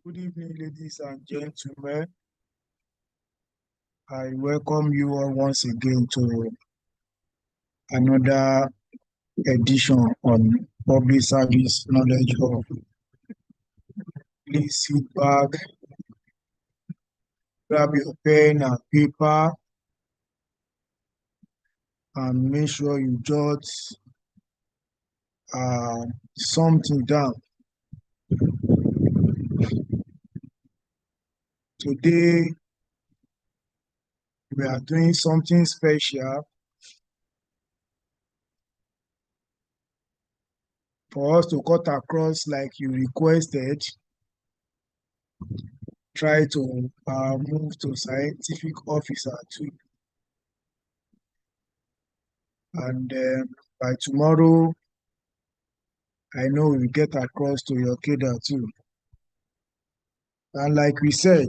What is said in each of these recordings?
Good evening, ladies and gentlemen. I welcome you all once again to another edition on Public Service Knowledge Hub. Please sit back, grab your pen and paper, and make sure you jot something down. Today, we are doing something special for us to cut across like you requested. Try to move to scientific officer too. And by tomorrow, I know we'll get across to your cadre too. And like we said,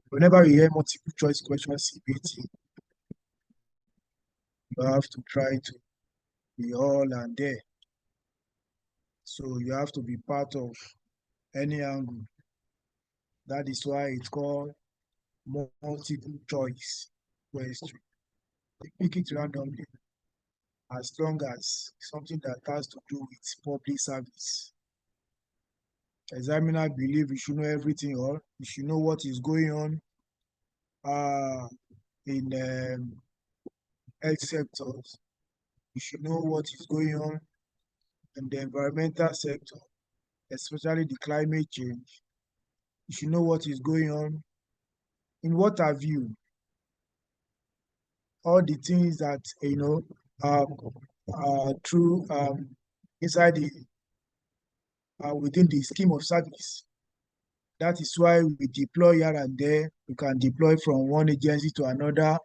whenever we hear multiple choice questions CBT, you have to try to be all and there. So you have to be part of any angle. That is why it's called multiple choice question. They pick it randomly as long as something that has to do with public service. Examiner believe you should know everything, or you should know what is going on in health sectors. You should know what is going on in the environmental sector, especially the climate change. You should know what is going on in water view, all the things that through inside the within the scheme of service. That is why we deploy here and there. We can deploy from one agency to another.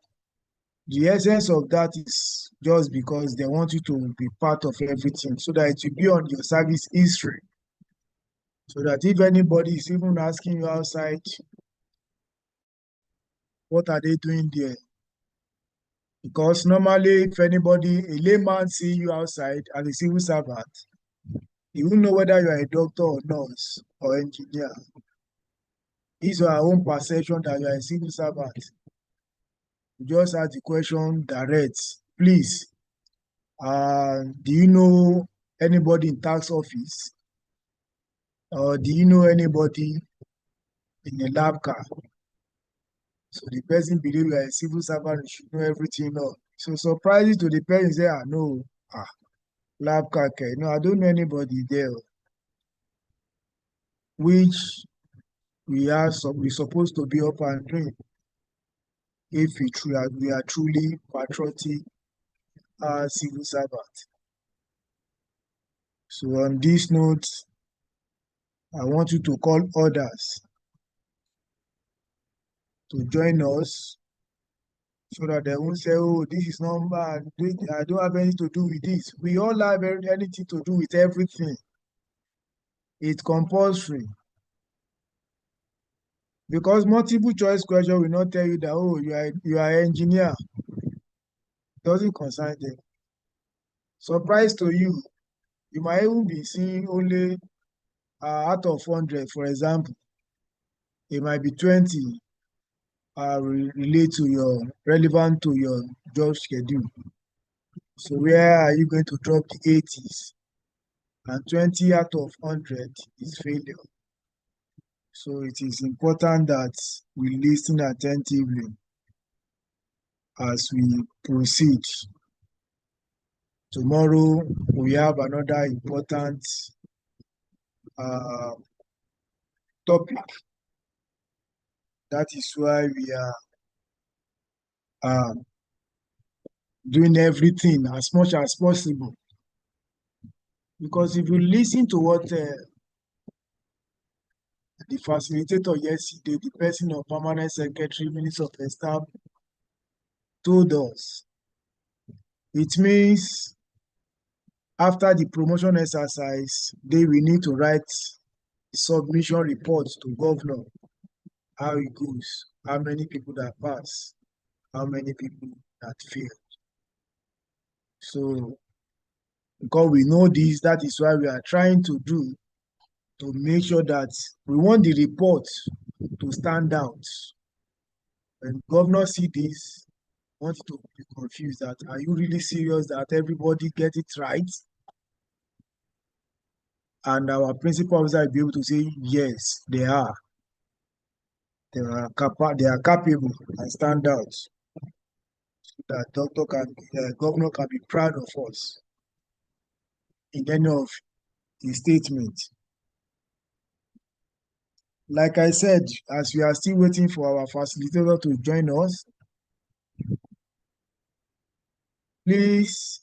The essence of that is just because they want you to be part of everything so that it will be on your service history. So that if anybody is even asking you outside, what are they doing there? Because normally, if anybody, a layman see you outside as a civil servant, he won't know whether you are a doctor or nurse or engineer. It's your own perception that you are a civil servant. You just ask the question direct. Please, do you know anybody in tax office? Or do you know anybody in a lab car? So the person believe you are a civil servant, you should know everything. No. So surprising to the person, say, no, lab car, no, I don't know anybody there. Which we are supposed to be up and doing if we are truly patriotic civil servant. So on this note, I want you to call others to join us so that they won't say, oh, this is not bad. I don't have anything to do with this. We all have anything to do with everything. It's compulsory. Because multiple choice question will not tell you that, oh, you are an engineer. It doesn't concern them. Surprise to you, you might even be seeing only out of 100, for example, it might be 20 relevant to your job schedule. So where are you going to drop the 80s? And 20 out of 100 is failure. So it is important that we listen attentively as we proceed. Tomorrow, we have another important topic. That is why we are doing everything as much as possible. Because if you listen to what the facilitator yesterday, the person of Permanent Secretary, Minister of Staff, told us, it means after the promotion exercise, they will need to write submission reports to governor, how it goes, how many people that pass, how many people that fail. So, because we know this, that is why we are trying to to make sure that we want the report to stand out. When governor see this, want to be confused that are you really serious that everybody get it right? And our principal officer will be able to say, yes, they are. They are capable and stand out. So that governor can be proud of us in any of his statements. Like I said, as we are still waiting for our facilitator to join us, please,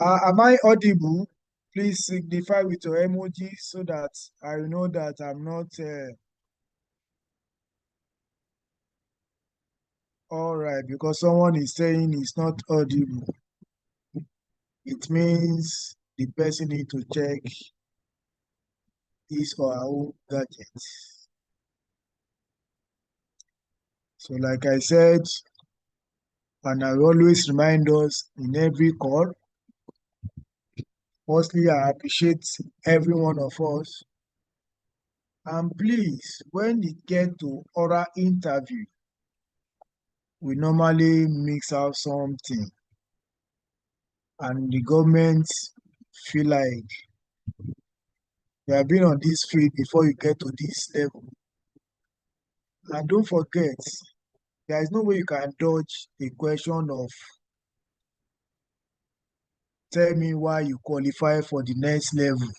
am I audible? Please signify with your emoji so that I know that I'm not. All right, because someone is saying it's not audible. It means the person need to check his or her own gadget. So like I said, and I always remind us in every call, firstly, I appreciate every one of us. And please, when it gets to oral interview, we normally mix out something. And the government feel like you have been on this field before you get to this level. And don't forget, there is no way you can dodge the question of tell me why you qualify for the next level.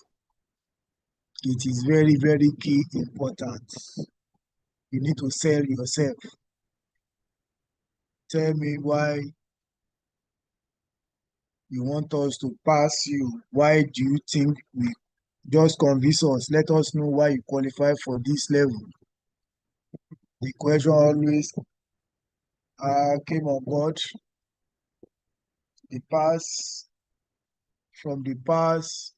It is very, very key important. You need to sell yourself. Tell me why you want us to pass you. Why do you think we just convince us? Let us know why you qualify for this level. The question always came on board. The pass from the past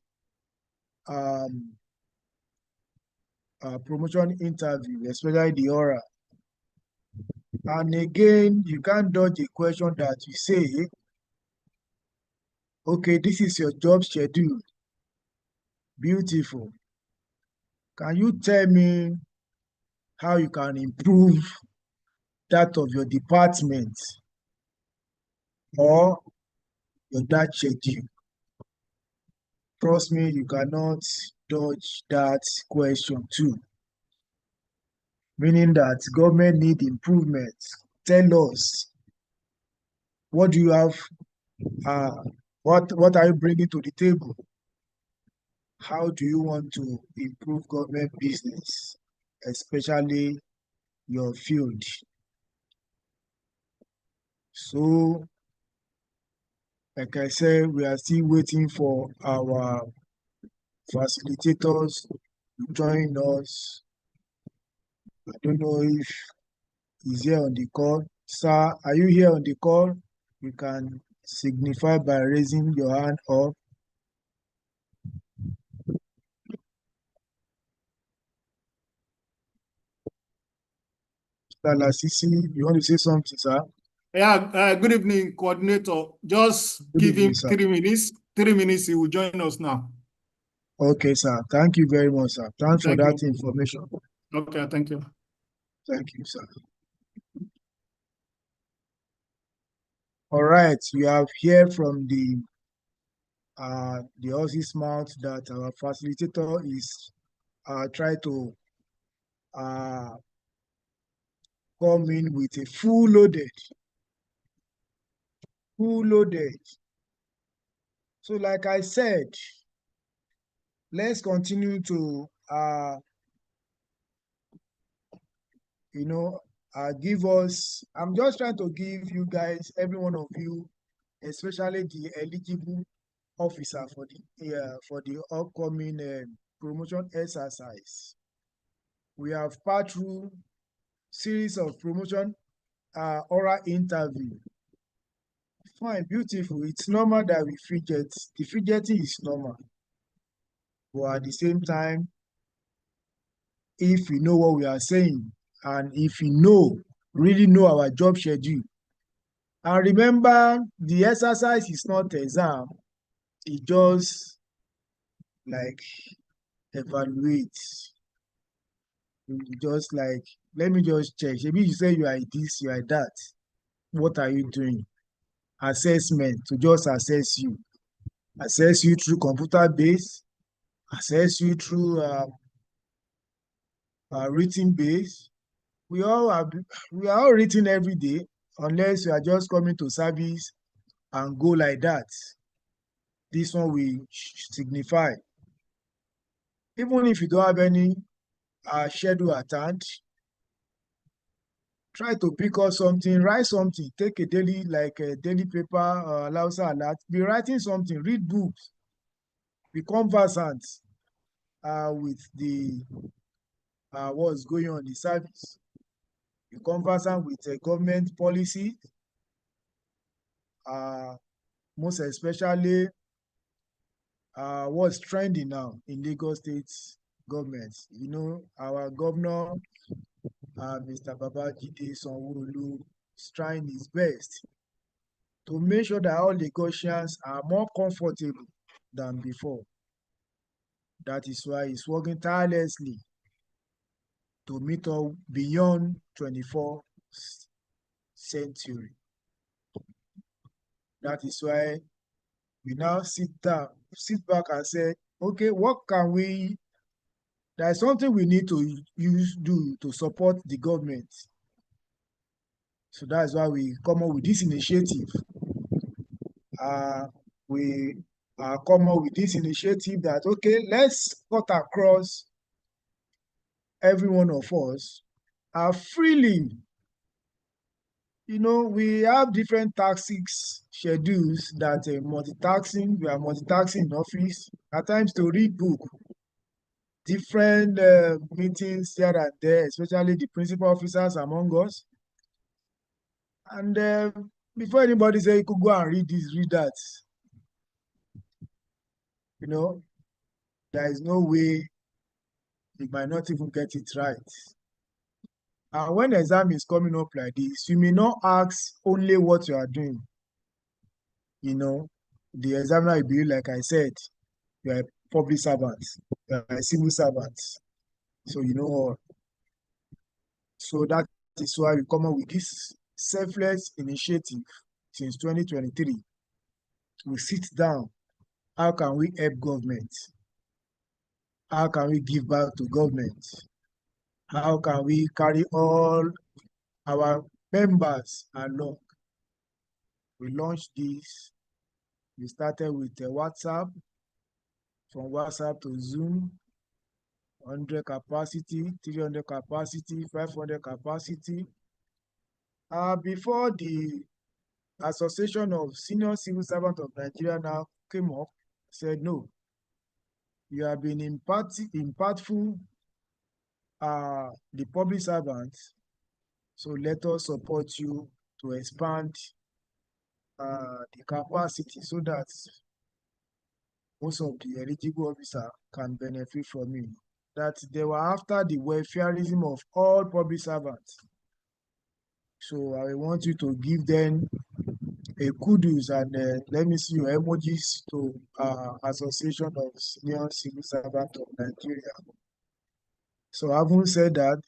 promotion interview, especially the oral. And again, you can't dodge a question that you say, okay, this is your job schedule. Beautiful. Can you tell me how you can improve that of your department or your that schedule? Trust me, you cannot dodge that question too. Meaning that government need improvement. Tell us, what do you have? What are you bringing to the table? How do you want to improve government business, especially your field? So, like I said, we are still waiting for our facilitators to join us. I don't know if he's here on the call. Sir, are you here on the call? You can signify by raising your hand up. Mr. Lasisi, you want to say something, sir? Yeah, good evening, coordinator. Just give him Sir. 3 minutes. 3 minutes, he will join us now. Okay, sir. Thank you very much, sir. Thanks for that information. Okay, thank you. Thank you, sir. All right, you have heard from the horse's mouth that our facilitator is trying to come in with a full loaded. So like I said, let's continue to give us, I'm just trying to give you guys, every one of you, especially the eligible officer for the upcoming promotion exercise. We have passed through series of promotion oral interview. Fine, beautiful. It's normal that we fidget. The fidgeting is normal. But at the same time, if we know what we are saying, and if we really know our job schedule, and remember, the exercise is not exam, it's just like evaluate. You just like, let me just check. Maybe you say you are this, you are that. What are you doing? Assessment to just assess you. Assess you through computer base, assess you through written base. We are all written every day, unless you are just coming to service and go like that. This one will signify. Even if you don't have any schedule at hand, try to pick up something, write something, take a daily, like a daily paper, Lausa alert, be writing something, read books, be conversant with the what's going on in the service, be conversant with government policy, most especially what's trending now in Lagos State government. You know, our governor, Mr. Babajide Sanwo-Olu, is trying his best to make sure that all Lagosians are more comfortable than before. That is why he's working tirelessly to meet up beyond 24th century. That is why we now sit back and say, okay, what can we, there's something we need to do to support the government. So that's why we come up with this initiative. We come up with this initiative that, okay, let's cut across every one of us freely. You know, we have different taxes schedules that multitasking, we are multitasking in office, at times to read book, different meetings here and there, especially the principal officers among us. And before anybody say you could go and read this, read that, you know, there is no way you might not even get it right. And when exam is coming up like this, you may not ask only what you are doing. You know, the examiner will be, like I said, you are a public servant, you are a civil servant, so you know all. So that is why we come up with this selfless initiative since 2023. We sit down. How can we help government? How can we give back to government? How can we carry all our members along? We launched this. We started with WhatsApp, from WhatsApp to Zoom, 100 capacity, 300 capacity, 500 capacity. Before the Association of Senior Civil Servants of Nigeria now came up, said, no, you have been impactful, the public servants, so let us support you to expand the capacity so that most of the eligible officers can benefit from it. That they were after the welfareism of all public servants. So I want you to give them a kudos and let me see your emojis to Association of Senior Civil Servants of Nigeria. So having said that,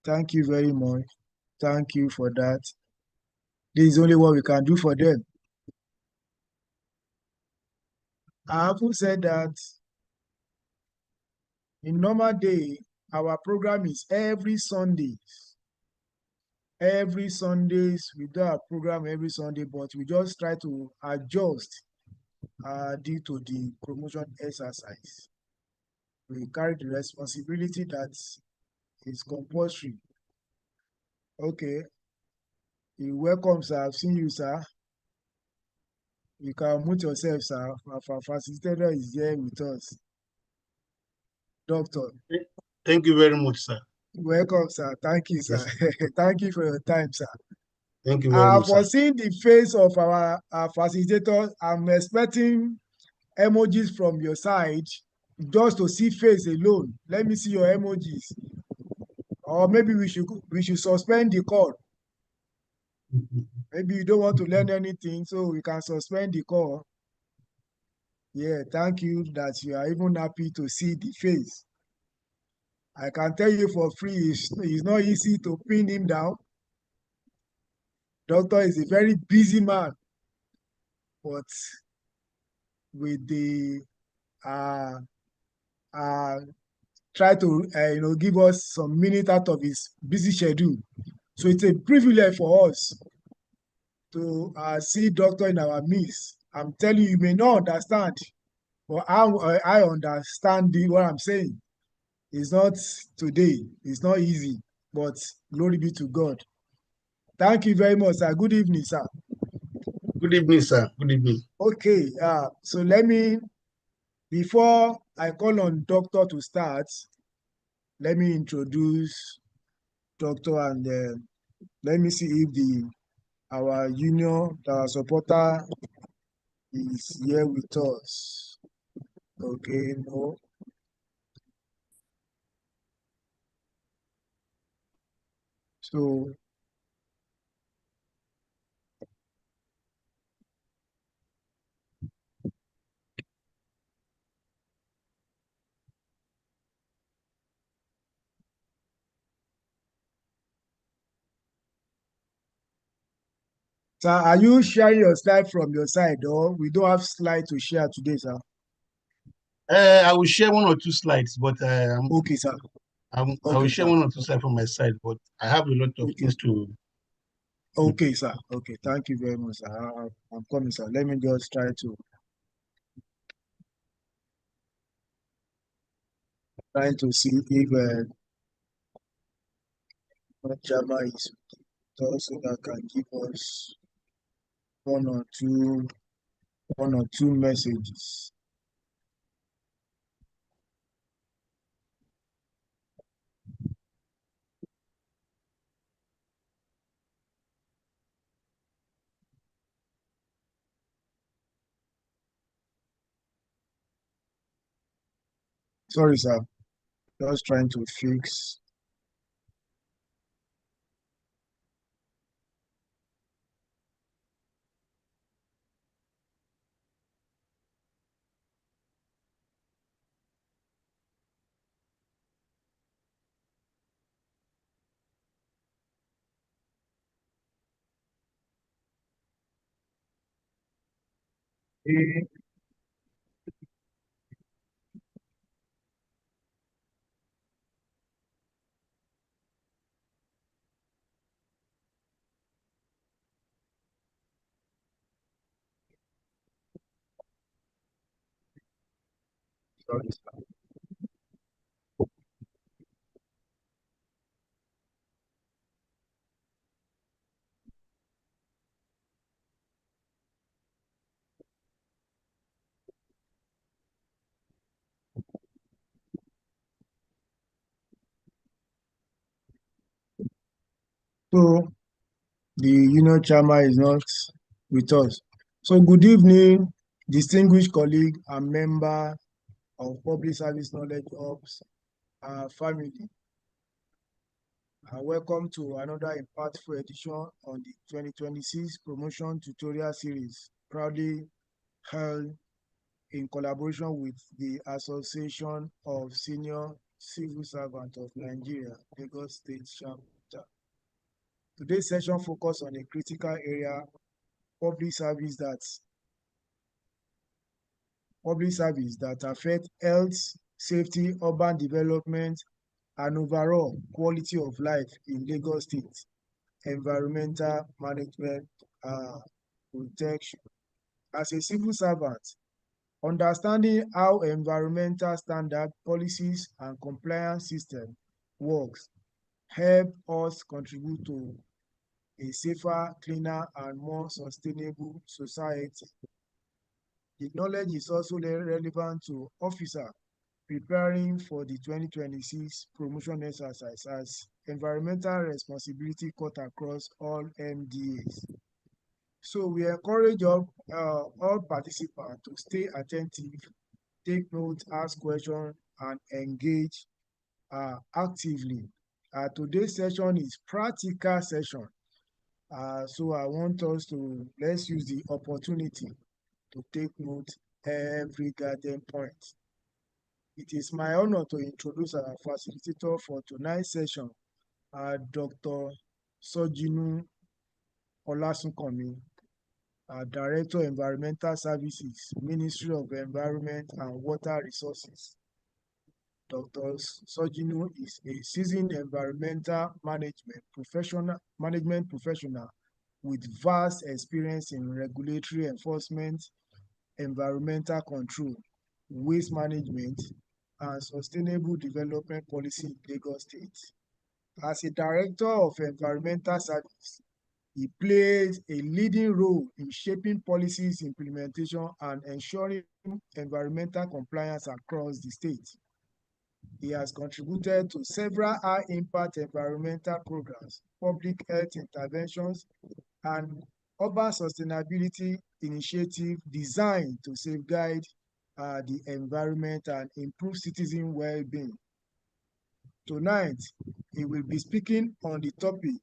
thank you very much. Thank you for that. This is only what we can do for them. I haven't said that in normal day, our program is every Sunday. Every Sundays, we do our program every Sunday, but we just try to adjust due to the promotion exercise. We carry the responsibility that is compulsory. Okay. You're welcome, sir. I've seen you, sir. You can mute yourself, sir. Our facilitator is here with us. Doctor. Thank you very much, sir. Welcome, sir. Thank you, sir. Yes. Thank you for your time, sir. Thank you very much, for sir. seeing the face of our facilitator, I'm expecting emojis from your side just to see face alone. Let me see your emojis. Or maybe we should suspend the call. Maybe you don't want to learn anything, so we can suspend the call. Yeah, thank you that you are even happy to see the face. I can tell you for free, it's not easy to pin him down. Doctor is a very busy man, but with the uh, uh, try to give us some minutes out of his busy schedule. So it's a privilege for us to see doctor in our midst. I'm telling you, you may not understand, but I understand what I'm saying. It's not today. It's not easy, but glory be to God. Thank you very much, sir. Good evening, sir. Good evening, sir. Good evening. Okay, so before I call on doctor to start, let me introduce doctor and let me see if our union, our supporter is here with us. Okay, no. So, sir, are you sharing your slide from your side, or we don't have slide to share today, sir? I will share one or two slides, but Okay, sir. I will Okay, share sir. one or two slides from my side, but I have a lot of Okay. things to. Okay, sir. Okay, thank you very much, sir. I'm coming, sir. Let me just try to see if Jama is with us so that can give us one or two messages. Sorry, sir. Just trying to fix. Sorry, sir. So the union chairman is not with us. So good evening, distinguished colleague and member of Public Service Knowledge Ops family. Welcome to another impactful edition on the 2026 Promotion Tutorial Series, proudly held in collaboration with the Association of Senior Civil Servants of Nigeria, Lagos State Chapter. Today's session focuses on a critical area, public service that affect health, safety, urban development, and overall quality of life in Lagos State, environmental management protection. As a civil servant, understanding how environmental standard policies and compliance system works help us contribute to a safer, cleaner, and more sustainable society. The knowledge is also relevant to officers preparing for the 2026 promotion exercise as environmental responsibility cut across all MDAs. So we encourage all participants to stay attentive, take notes, ask questions, and engage actively. Today's session is practical session. So I want us let's use the opportunity to take note every garden point. It is my honor to introduce our facilitator for tonight's session, Dr. Sojinu Olasunkanmi, Director Environmental Services, Ministry of Environment and Water Resources. Dr. Sojinu is a seasoned environmental management professional with vast experience in regulatory enforcement, environmental control, waste management, and sustainable development policy in Lagos State. As a Director of Environmental Service, he plays a leading role in shaping policies implementation and ensuring environmental compliance across the state. He has contributed to several high-impact environmental programs, public health interventions, and urban sustainability initiatives designed to safeguard the environment and improve citizen well-being. Tonight, he will be speaking on the topic,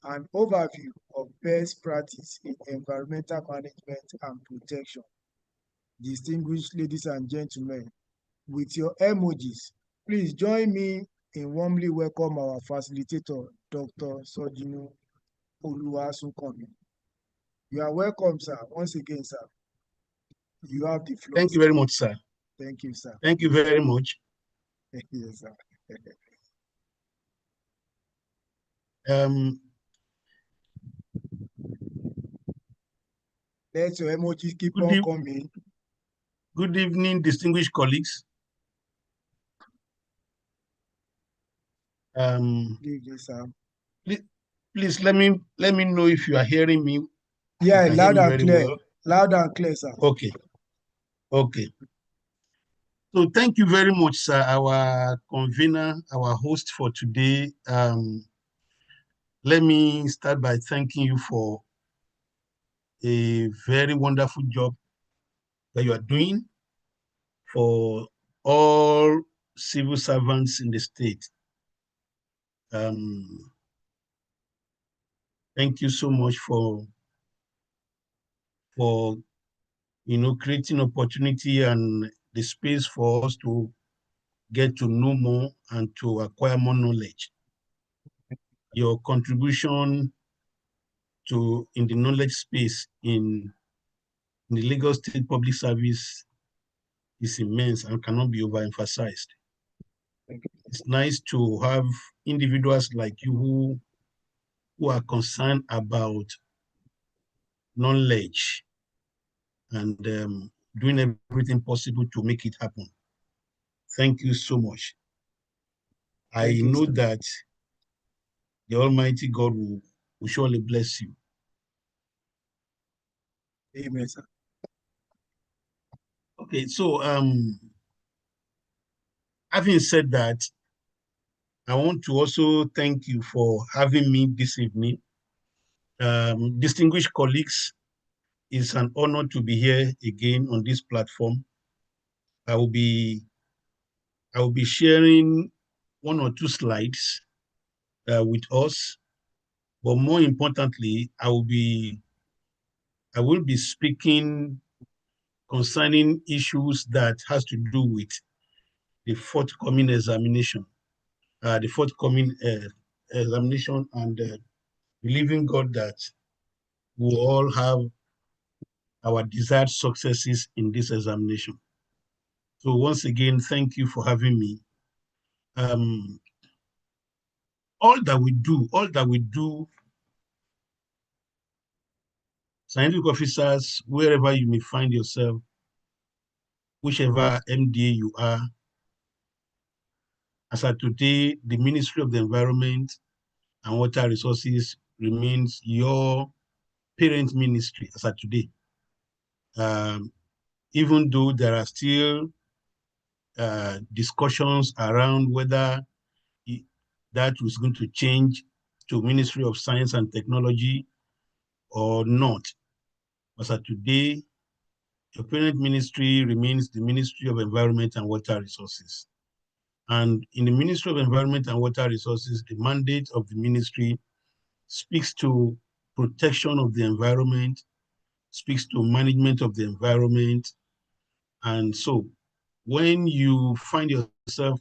an overview of best practice in environmental management and protection. Distinguished ladies and gentlemen, with your emojis, please join me in warmly welcome our facilitator, Dr. Sojinu Olasunkanmi. You are welcome, sir. Once again, sir. You have the floor. Thank you very much, sir. Thank you, sir. Thank you very much. Yes, sir. Let your emojis keep on coming. Good evening, distinguished colleagues. Good evening, sir. Please let me know if you are hearing me. Yeah, loud and clear. Well. Loud and clear, sir. Okay. So thank you very much, sir, our convener, our host for today. Let me start by thanking you for a very wonderful job that you are doing for all civil servants in the state. Thank you so much for creating opportunity and the space for us to get to know more and to acquire more knowledge. Your contribution in the knowledge space in the Lagos State Public Service is immense and cannot be overemphasized. It's nice to have individuals like you who are concerned about knowledge and doing everything possible to make it happen. Thank you so much. I know that the Almighty God will surely bless you. Amen, sir. Okay, so having said that, I want to also thank you for having me this evening. Distinguished colleagues, it's an honor to be here again on this platform. I will be sharing one or two slides with us, but more importantly, I will be speaking concerning issues that has to do with the forthcoming examination, and believing God that we all have our desired successes in this examination. So once again, thank you for having me. All that we do, scientific officers, wherever you may find yourself, whichever MDA you are, as of today, the Ministry of the Environment and Water Resources remains your parent ministry as of today. Even though there are still discussions around whether that was going to change to Ministry of Science and Technology or not. As of today, your parent ministry remains the Ministry of Environment and Water Resources. And in the Ministry of Environment and Water Resources, the mandate of the ministry speaks to protection of the environment, speaks to management of the environment, And so when you find yourself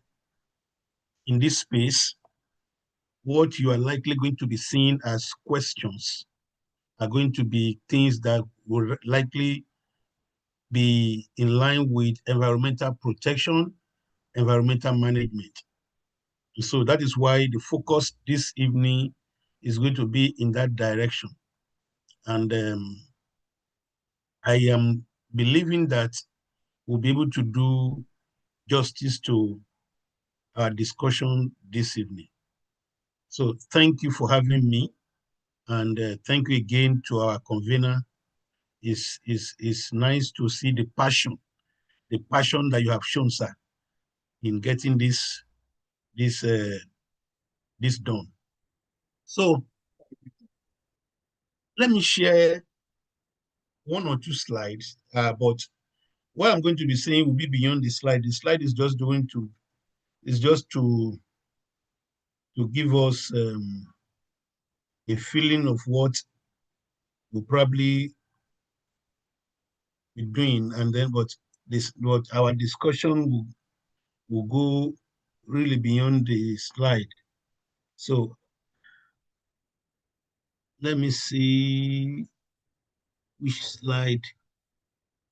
in this space, what you are likely going to be seeing as questions are going to be things that will likely be in line with environmental protection, environmental management. So that is why the focus this evening is going to be in that direction. And I am believing that we'll be able to do justice to our discussion this evening. So thank you for having me. And thank you again to our convener. It's nice to see the passion that you have shown, sir, in getting this done. So let me share one or two slides, but what I'm going to be saying will be beyond the slide. The slide is just to give us a feeling of what we'll probably be doing, and then but our discussion will go really beyond the slide. So let me see which slide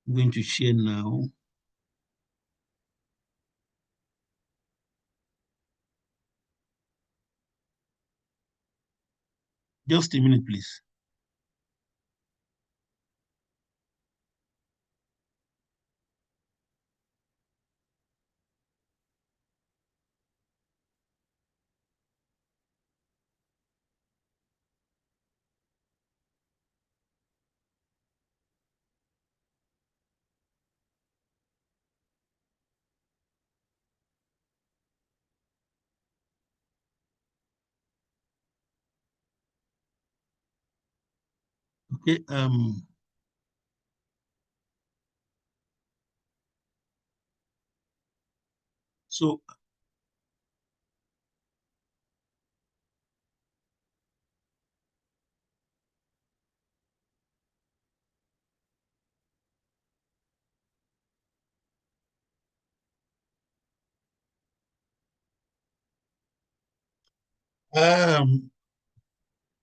I'm going to share now. Just a minute, please. Okay. So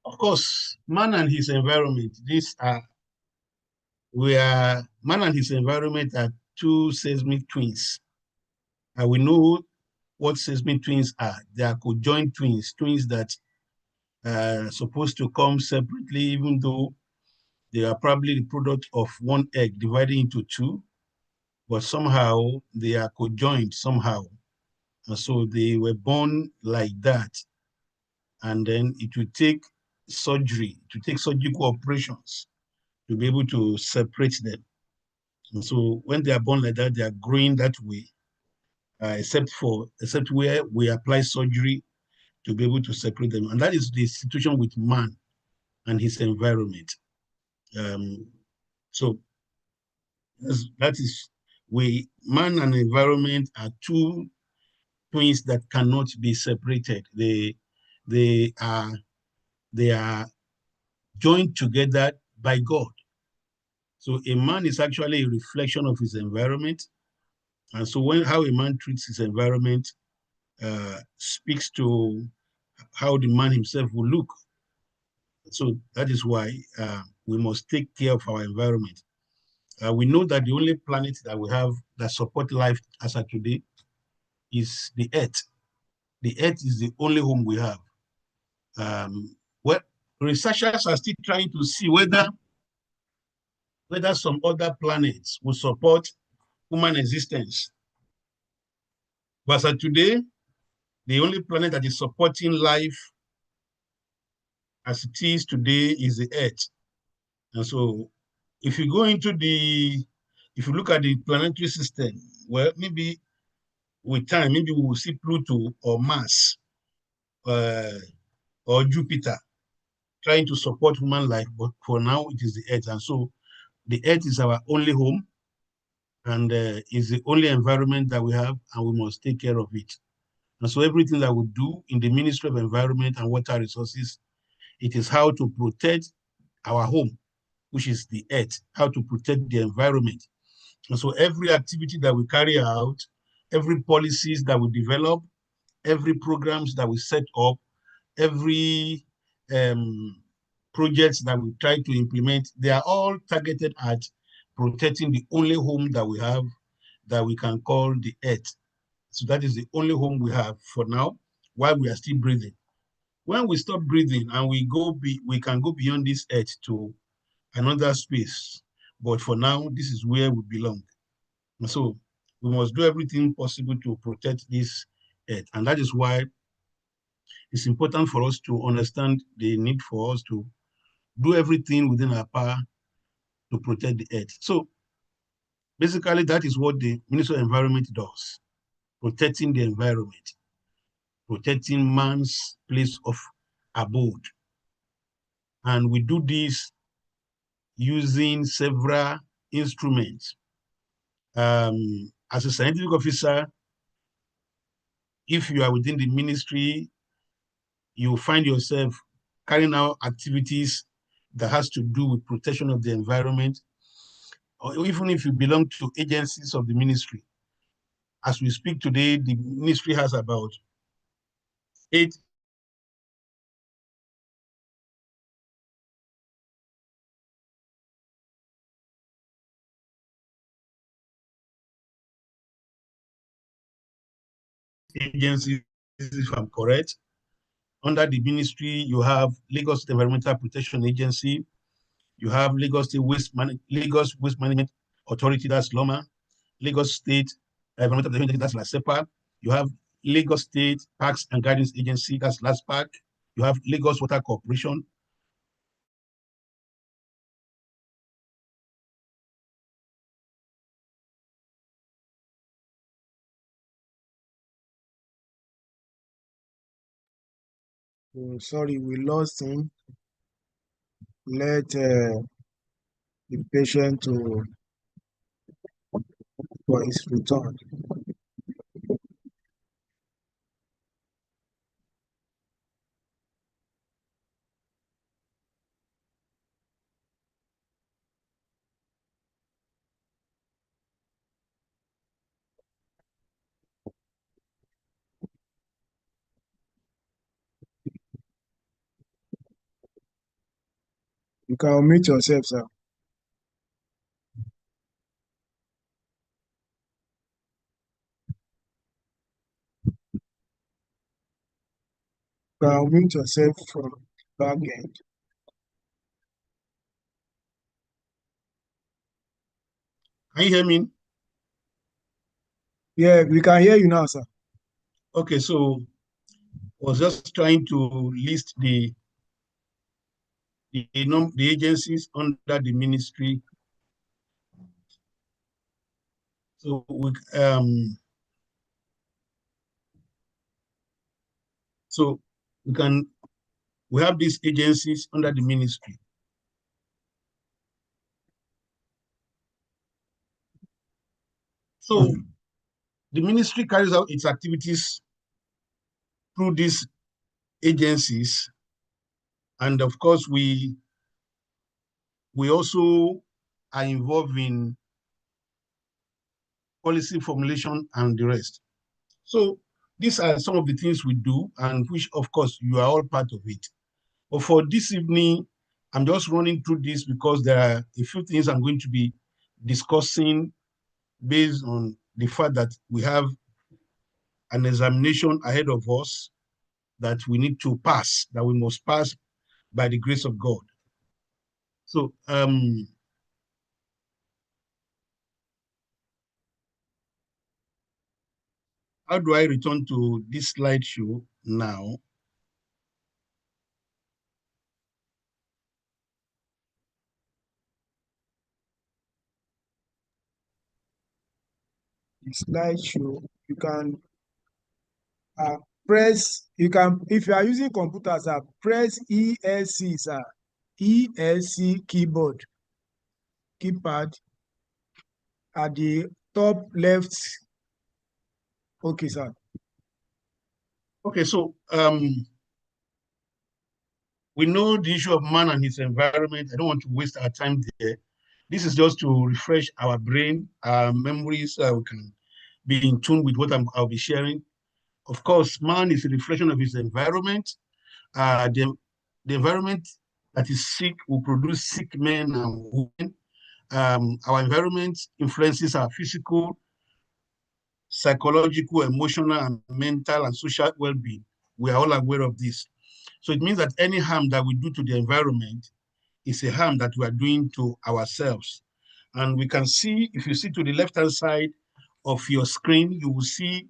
of course, man and his environment. Man and his environment are two seismic twins. And we know what seismic twins are. They are conjoined twins that are supposed to come separately, even though they are probably the product of one egg divided into two, but somehow they are conjoined somehow. And so they were born like that. And then it will take surgical operations to be able to separate them. And so when they are born like that, they are growing that way, except where we apply surgery to be able to separate them. And that is the situation with man and his environment. So man and environment are two twins that cannot be separated. They are joined together by God. So a man is actually a reflection of his environment. And so how a man treats his environment speaks to how the man himself will look. So that is why we must take care of our environment. We know that the only planet that we have that supports life as of today is the Earth. The Earth is the only home we have. Well, researchers are still trying to see whether some other planets will support human existence. But as of today, the only planet that is supporting life as it is today is the Earth. And so if you look at the planetary system, well, maybe with time, maybe we will see Pluto or Mars or Jupiter trying to support human life, but for now it is the Earth. And so the Earth is our only home and is the only environment that we have, and we must take care of it. And so everything that we do in the Ministry of Environment and Water Resources, it is how to protect our home, which is the Earth, how to protect the environment. And so every activity that we carry out, every policies that we develop, every programs that we set up, every projects that we try to implement, they are all targeted at protecting the only home that we have that we can call the earth. So that is the only home we have for now while we are still breathing. When we stop breathing and we can go beyond this earth to another space. But for now, this is where we belong. And so we must do everything possible to protect this earth. And that is why it's important for us to understand the need for us to do everything within our power to protect the earth. So basically, that is what the Ministry of Environment does, protecting the environment, protecting man's place of abode. And we do this using several instruments. As a scientific officer, if you are within the ministry, you find yourself carrying out activities that has to do with protection of the environment, or even if you belong to agencies of the ministry. As we speak today, the ministry has about 8 agencies, if I'm correct. Under the ministry, you have Lagos State Environmental Protection Agency, you have Lagos Waste Management Authority, that's LOMA, Lagos State Environmental Protection Agency, that's LASEPA, you have Lagos State Parks and Gardens Agency, that's LASPAC, you have Lagos Water Corporation. Oh, sorry, we lost him. Let be patient for his return. You can unmute yourself, sir. You can unmute yourself from back end. Can you hear me? Yeah, we can hear you now, sir. Okay, so I was just trying to list the agencies under the ministry. So we have these agencies under the ministry. So the ministry carries out its activities through these agencies. And of course, we also are involved in policy formulation and the rest. So these are some of the things we do, and which, of course, you are all part of it. But for this evening, I'm just running through this because there are a few things I'm going to be discussing based on the fact that we have an examination ahead of us that we need to pass, that we must pass by the grace of God. So how do I return to this slideshow now? The slideshow, you can press, if you are using computers, press ESC, sir. ESC keypad at the top left. Okay, sir. Okay, so we know the issue of man and his environment. I don't want to waste our time there. This is just to refresh our brain, our memories, so we can be in tune with what I'll be sharing. Of course, man is a reflection of his environment. The environment that is sick will produce sick men and women. Our environment influences our physical, psychological, emotional, and mental and social well-being. We are all aware of this. So it means that any harm that we do to the environment is a harm that we are doing to ourselves. And we can see, if you see to the left-hand side of your screen, you will see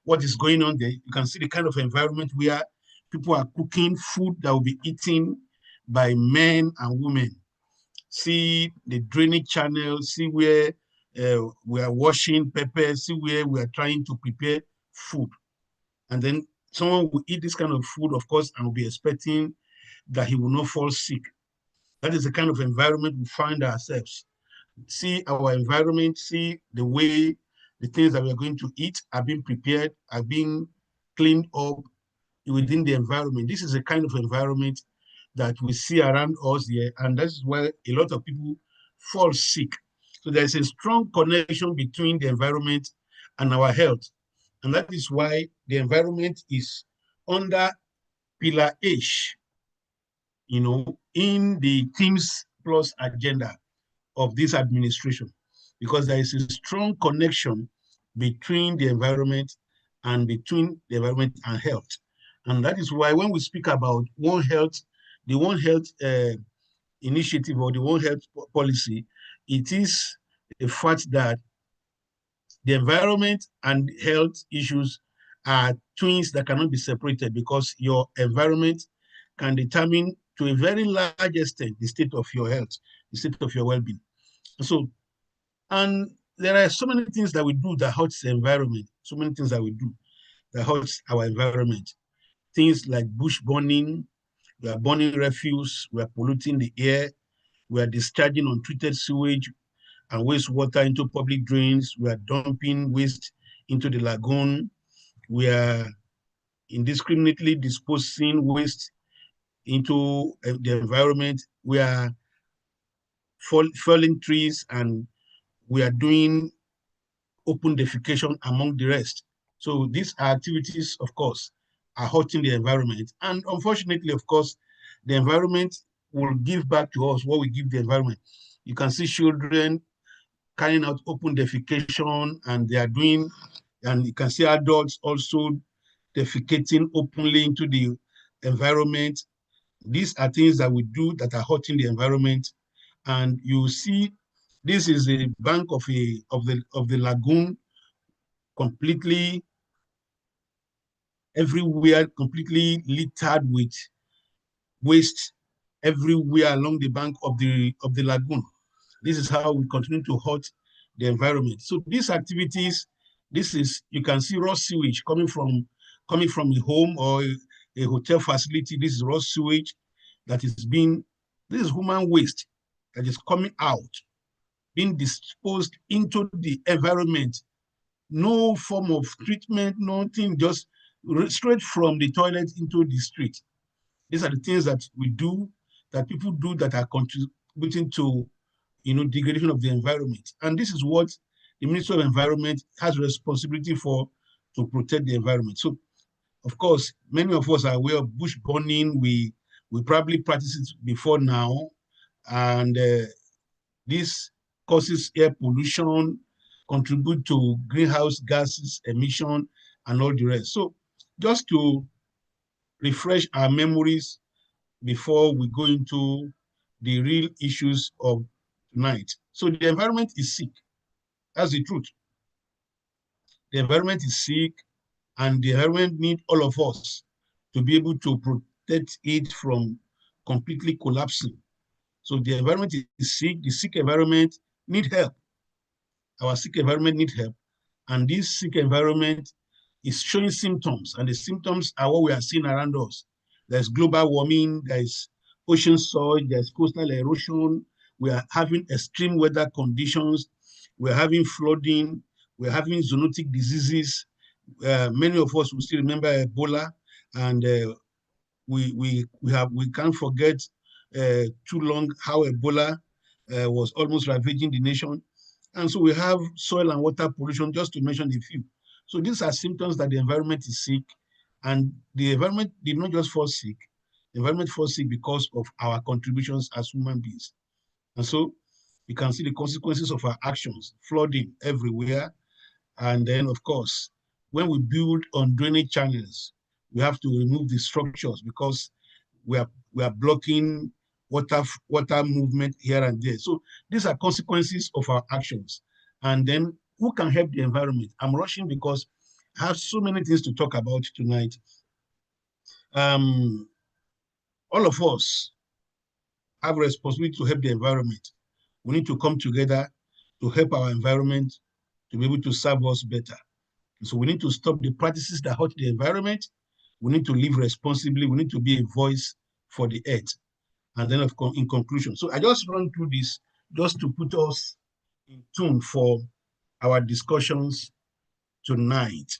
what is going on there. You can see the kind of environment where people are cooking food that will be eaten by men and women. See the drainage channel, see where we are washing pepper, see where we are trying to prepare food. And then someone will eat this kind of food, of course, and will be expecting that he will not fall sick. That is the kind of environment we find ourselves. See our environment, see the way the things that we are going to eat are being prepared, are being cleaned up within the environment. This is a kind of environment that we see around us here, and that's where a lot of people fall sick. So there's a strong connection between the environment and our health. And that is why the environment is under pillar H, in the Teams Plus agenda of this administration, because there is a strong connection between the environment and health. And that is why when we speak about One Health, the One Health initiative or the One Health policy, it is a fact that the environment and health issues are twins that cannot be separated, because your environment can determine to a very large extent the state of your health, the state of your well-being. So, and there are so many things that we do that hurts the environment, so many things that we do that hurts our environment. Things like bush burning, we are burning refuse, we are polluting the air, we are discharging untreated sewage and wastewater into public drains, we are dumping waste into the lagoon, we are indiscriminately disposing waste into the environment, we are felling trees, and we are doing open defecation among the rest. So these activities, of course, are hurting the environment. And unfortunately, of course, the environment will give back to us what we give the environment. You can see children carrying out open defecation, and they are doing, and you can see adults also defecating openly into the environment. These are things that we do that are hurting the environment. And you see, this is a bank of the lagoon, completely everywhere, completely littered with waste everywhere along the bank of the lagoon. This is how we continue to hurt the environment. So these activities, you can see raw sewage coming from a home or a hotel facility. This is raw sewage that is this is human waste that is coming out, being disposed into the environment. No form of treatment, nothing, just straight from the toilet into the street. These are the things that we do, that people do, that are contributing to, degradation of the environment. And this is what the Ministry of Environment has responsibility for, to protect the environment. So, of course, many of us are aware of bush burning. We probably practiced it before now, and this causes air pollution, contribute to greenhouse gases emission, and all the rest. So just to refresh our memories before we go into the real issues of tonight. So the environment is sick. That's the truth. The environment is sick, and the environment needs all of us to be able to protect it from completely collapsing. So the environment is sick. The sick environment needs help. Our sick environment needs help. And this sick environment is showing symptoms, and the symptoms are what we are seeing around us. There's global warming, there's ocean surge, there's coastal erosion, we are having extreme weather conditions, we're having flooding, we're having zoonotic diseases. Many of us will still remember Ebola, and we can't forget too long how Ebola was almost ravaging the nation. And so we have soil and water pollution, just to mention a few. So these are symptoms that the environment is sick, and the environment did not just fall sick. The environment falls sick because of our contributions as human beings. And so you can see the consequences of our actions, flooding everywhere. And then, of course, when we build on drainage channels, we have to remove the structures because we are blocking water movement here and there. So these are consequences of our actions. And then who can help the environment? I'm rushing because I have so many things to talk about tonight. All of us have a responsibility to help the environment. We need to come together to help our environment to be able to serve us better. So we need to stop the practices that hurt the environment. We need to live responsibly. We need to be a voice for the earth. And then in conclusion, so I just run through this just to put us in tune for our discussions tonight.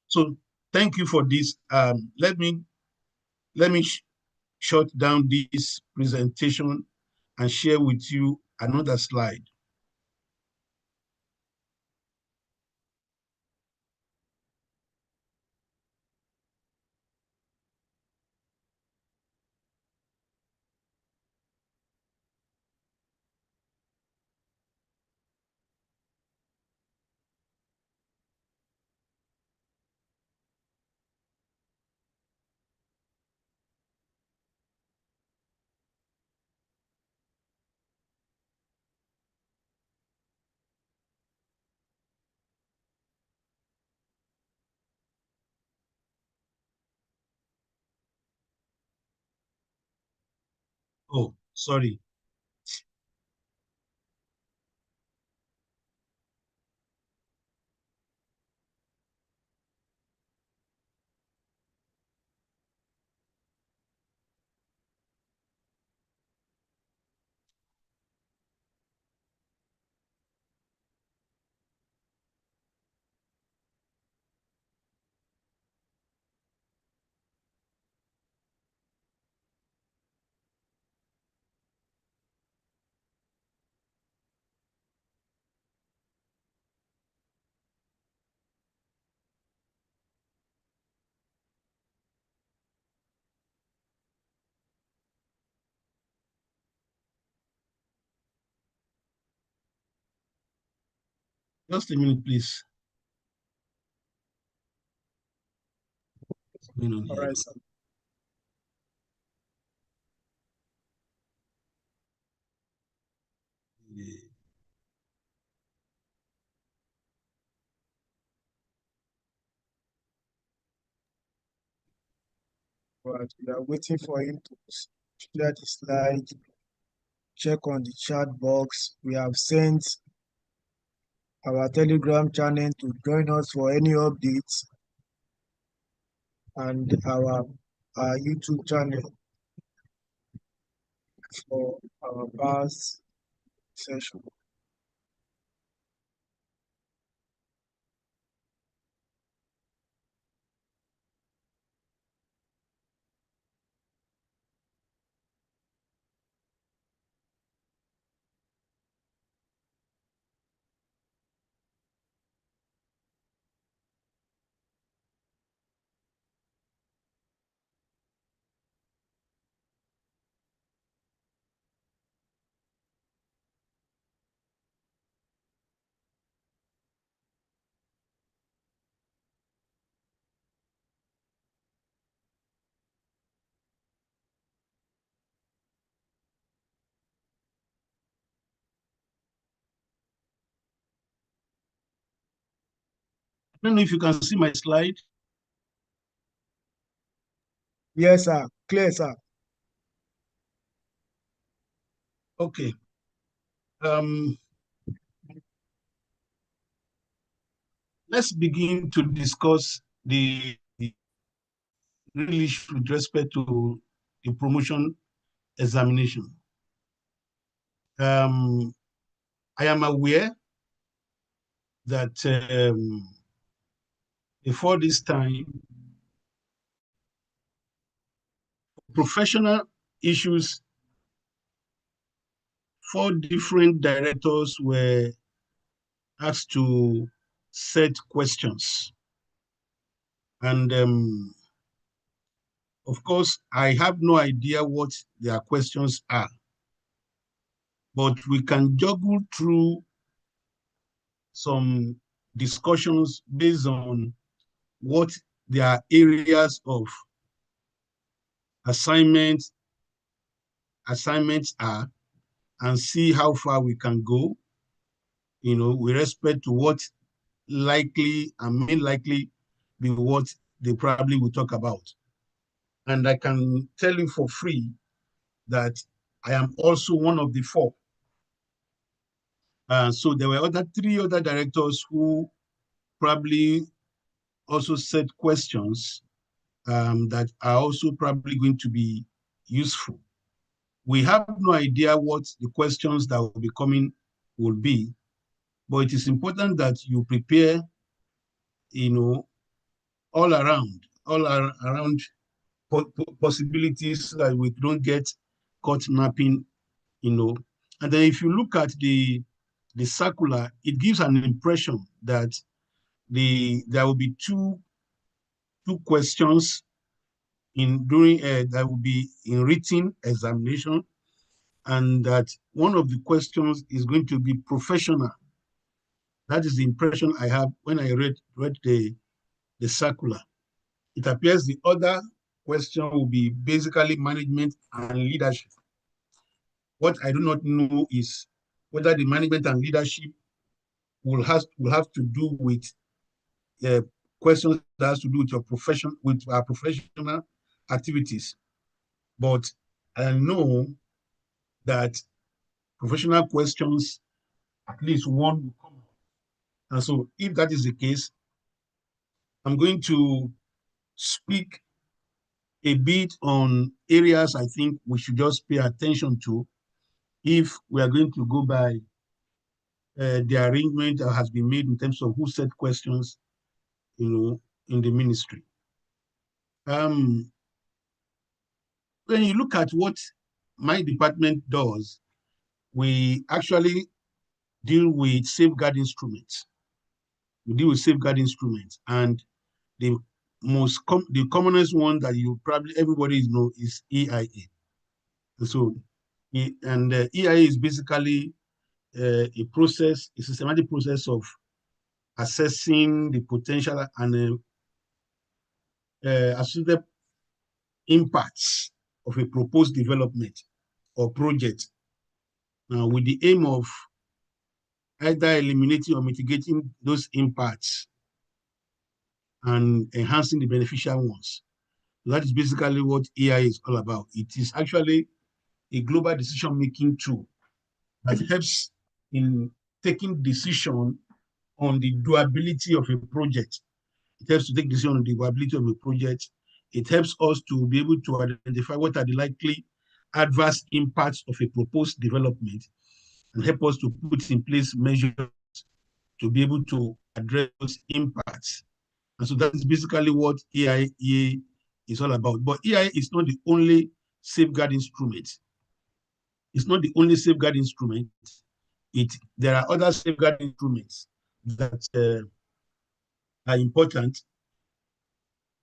So thank you for this. Let me shut down this presentation and share with you another slide. Oh, sorry. Just a minute, please. All right, sir. But we are waiting for him to share the slide. Check on the chat box. We have sent our Telegram channel to join us for any updates, and our YouTube channel for our past session. I don't know if you can see my slide. Yes, sir. Clear, sir. Okay. Let's begin to discuss the real issue with respect to the promotion examination. I am aware that before this time, professional issues 4 different directors were asked to set questions. And of course, I have no idea what their questions are, but we can juggle through some discussions based on what their areas of assignments are, and see how far we can go, with respect to what likely and may likely be what they probably will talk about. And I can tell you for free that I am also one of the 4. So there were 3 other directors who probably also set questions that are also probably going to be useful. We have no idea what the questions that will be coming will be, but it is important that you prepare, all around possibilities so that we don't get caught napping, And then if you look at the circular, it gives an impression that there will be two questions that will be in written examination, and that one of the questions is going to be professional. That is the impression I have when I read the circular. It appears the other question will be basically management and leadership. What I do not know is whether the management and leadership will have to do with questions that has to do with your profession, with our professional activities. But I know that professional questions, at least one will come up. And so if that is the case, I'm going to speak a bit on areas I think we should just pay attention to if we are going to go by the arrangement that has been made in terms of who set questions, in the ministry. When you look at what my department does, we actually deal with safeguard instruments. We deal with safeguard instruments, and the commonest one that everybody know is EIA. And so, EIA is basically a systematic process of assessing the potential and associated impacts of a proposed development or project, with the aim of either eliminating or mitigating those impacts and enhancing the beneficial ones. So that is basically what EIA is all about. It is actually a global decision-making tool that helps in taking decision on the doability of a project. It helps to take decision on the doability of a project. It helps us to be able to identify what are the likely adverse impacts of a proposed development, and help us to put in place measures to be able to address those impacts. And so that is basically what EIA is all about. But EIA is not the only safeguard instrument. It's not the only safeguard instrument. There are other safeguard instruments that are important.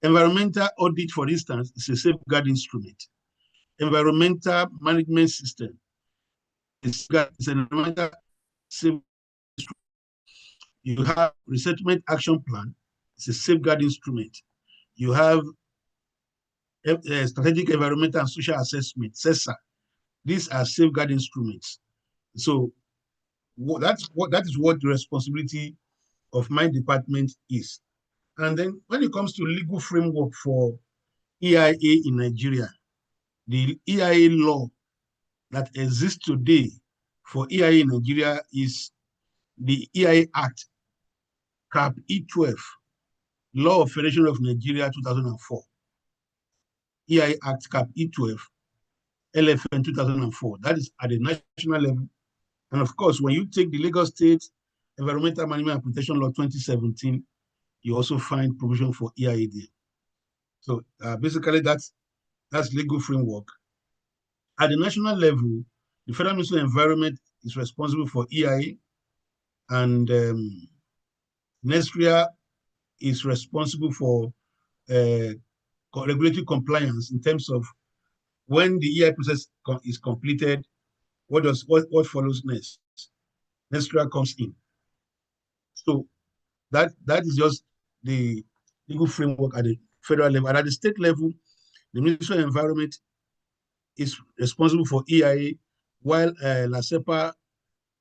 Environmental audit, for instance, is a safeguard instrument. Environmental management system is an environmental safeguard instrument. You have resettlement action plan, it's a safeguard instrument. You have strategic environmental and social assessment, SESA. These are safeguard instruments. So that is what the responsibility of my department is. And then when it comes to legal framework for EIA in Nigeria, the EIA law that exists today for EIA in Nigeria is the EIA Act, Cap E12, Law of Federation of Nigeria 2004. EIA Act, Cap E12, LFN 2004. That is at the national level. And of course, when you take the Lagos State Environmental Management and Protection Law 2017, you also find provision for EIA there. So basically, that's legal framework. At the national level, The Federal Ministry of Environment is responsible for EIA, and NESTRIA is responsible for regulatory compliance in terms of when the EIA process is completed, what follows next? NESTRIA comes in. So that is just the legal framework at the federal level. And at the state level, the Ministry of Environment is responsible for EIA, while LASEPA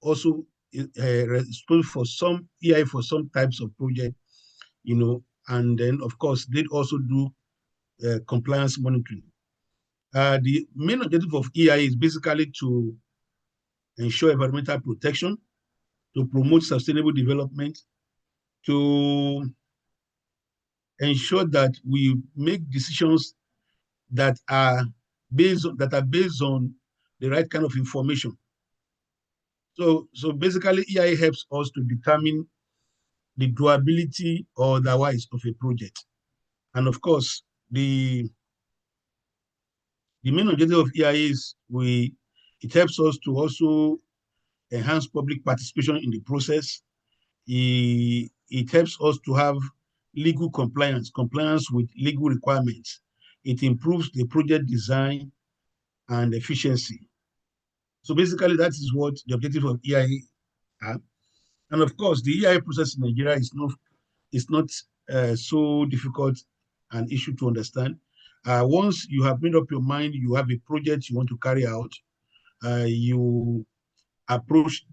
also is responsible for some EIA for some types of project, and then of course they also do compliance monitoring. The main objective of EIA is basically to ensure environmental protection, to promote sustainable development, to ensure that we make decisions that are based on the right kind of information. So basically, EIA helps us to determine the doability or otherwise of a project. And of course, the main objective of EIA is it helps us to also enhance public participation in the process. It helps us to have legal compliance with legal requirements. It improves the project design and efficiency. So basically, that is what the objective of EIA are. And of course, the EIA process in Nigeria is not so difficult an issue to understand. Once you have made up your mind, you have a project you want to carry out, you approach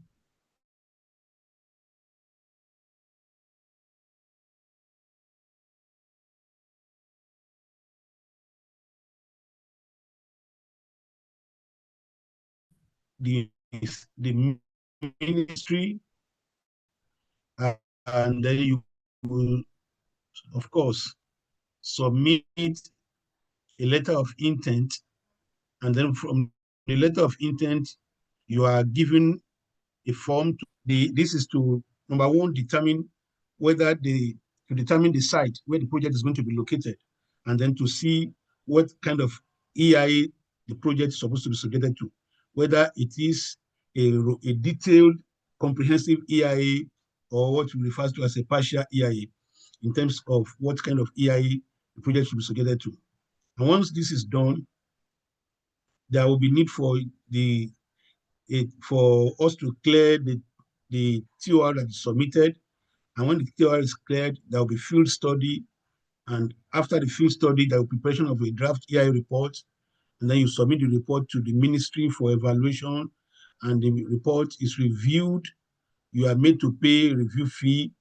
the ministry, and then you will, of course, submit a letter of intent, and then from the letter of intent, you are given a form. This is to, number one, determine the site where the project is going to be located, and then to see what kind of EIA the project is supposed to be subjected to, whether it is a detailed, comprehensive EIA or what we refer to as a partial EIA, in terms of what kind of EIA the project should be subjected to. And once this is done, there will be need for us to clear the TOR that is submitted. And when the TOR is cleared, there will be field study. And after the field study, there will be preparation of a draft EIA report. And then you submit the report to the ministry for evaluation. And the report is reviewed. You are made to pay a review fee.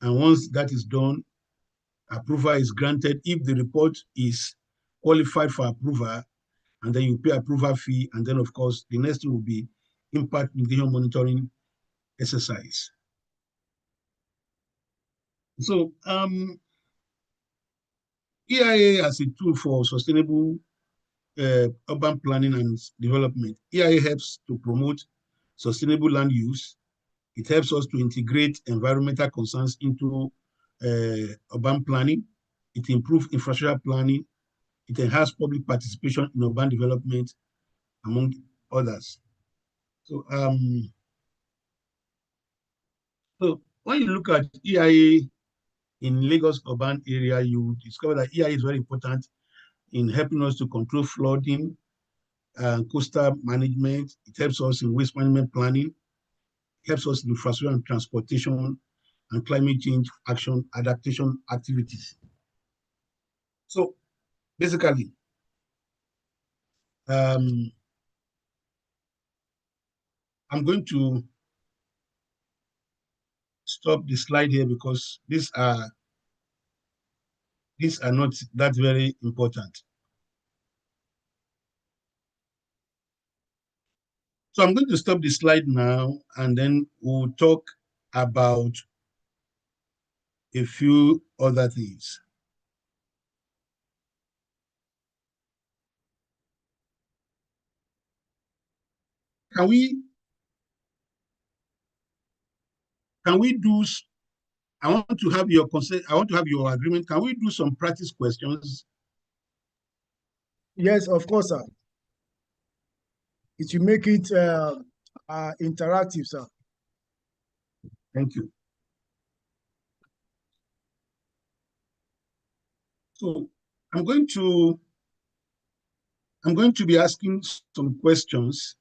And once that is done, approval is granted. If the report is qualified for approval, and then you pay approval fee. And then, of course, the next thing will be impact mitigation monitoring exercise. So EIA as a tool for sustainable urban planning and development. EIA helps to promote sustainable land use. It helps us to integrate environmental concerns into urban planning. It improves infrastructure planning. It enhances public participation in urban development, among others. So, so when you look at EIA in Lagos urban area, you discover that EIA is very important in helping us to control flooding and coastal management. It helps us in waste management planning. It helps us in infrastructure and transportation and climate change action adaptation activities. So basically, I'm going to stop the slide here because these are not that very important. So I'm going to stop the slide now, and then we'll talk about a few other things. Can we do, I want to have your consent, I want to have your agreement. Can we do some practice questions? Yes, of course, sir. It will make it interactive, sir. Thank you. So I'm going to be asking some questions,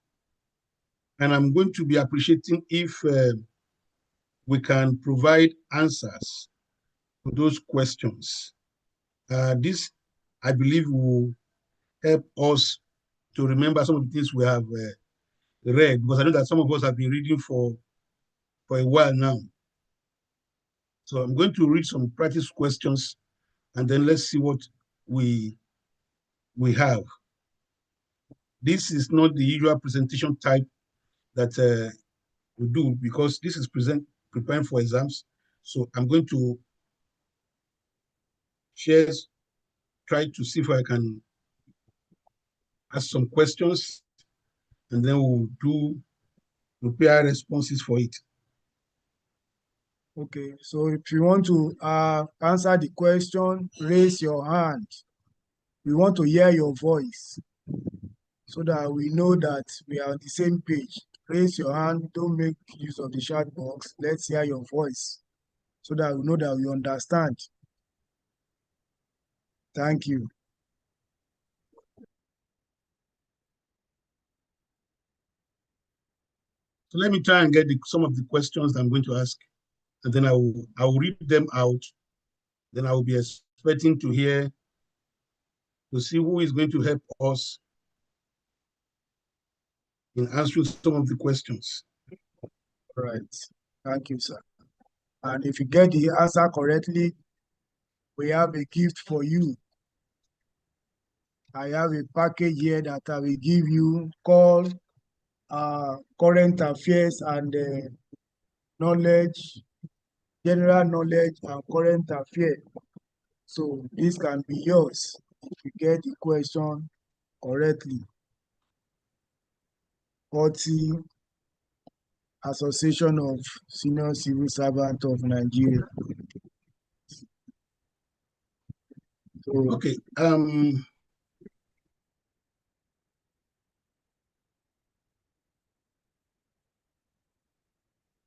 and I'm going to be appreciating if we can provide answers to those questions. This, I believe, will help us to remember some of the things we have read, because I know that some of us have been reading for a while now. So I'm going to read some practice questions, and then let's see what we have. This is not the usual presentation type that we do, because this is preparing for exams. So I'm going to try to see if I can ask some questions, and then we'll prepare responses for it. Okay, so if you want to answer the question, raise your hand. We want to hear your voice so that we know that we are on the same page. Raise your hand, don't make use of the chat box. Let's hear your voice so that we know that we understand. Thank you. So let me try and get some of the questions that I'm going to ask, and then I will read them out. Then I will be expecting to see who is going to help us in answering some of the questions. All right. Thank you, sir. And if you get the answer correctly, we have a gift for you. I have a package here that I will give you called Current Affairs and Knowledge, General Knowledge and Current Affairs. So this can be yours if you get the question correctly. OTI, Association of Senior Civil Servants of Nigeria. So, okay.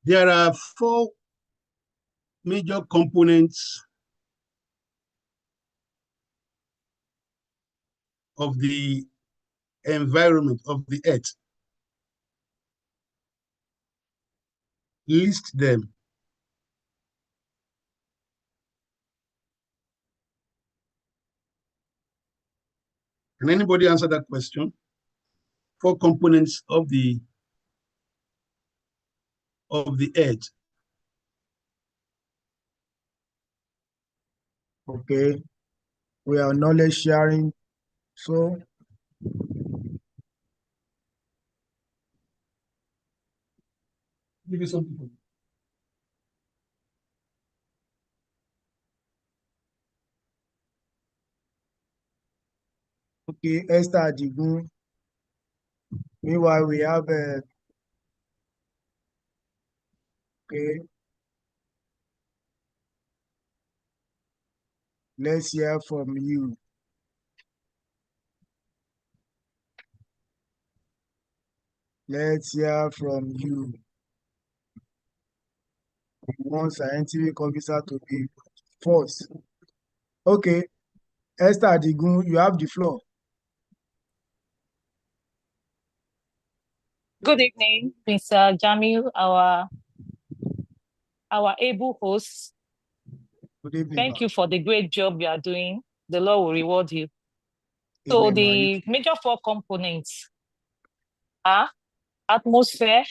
There are 4 major components of the environment of the earth. List them. Can anybody answer that question? 4 components of the earth. okay, we are knowledge sharing. So Give you some people. okay, Esther Adigun. Meanwhile, we have okay. Let's hear from you. Let's hear from you. We want scientific officer to be first. Okay, Esther Adigun, you have the floor. Good evening, Mr. Jamiu, our able host. Good evening. Thank you for the great job you are doing. The Lord will reward you. Amen, So the major 4 components are atmosphere,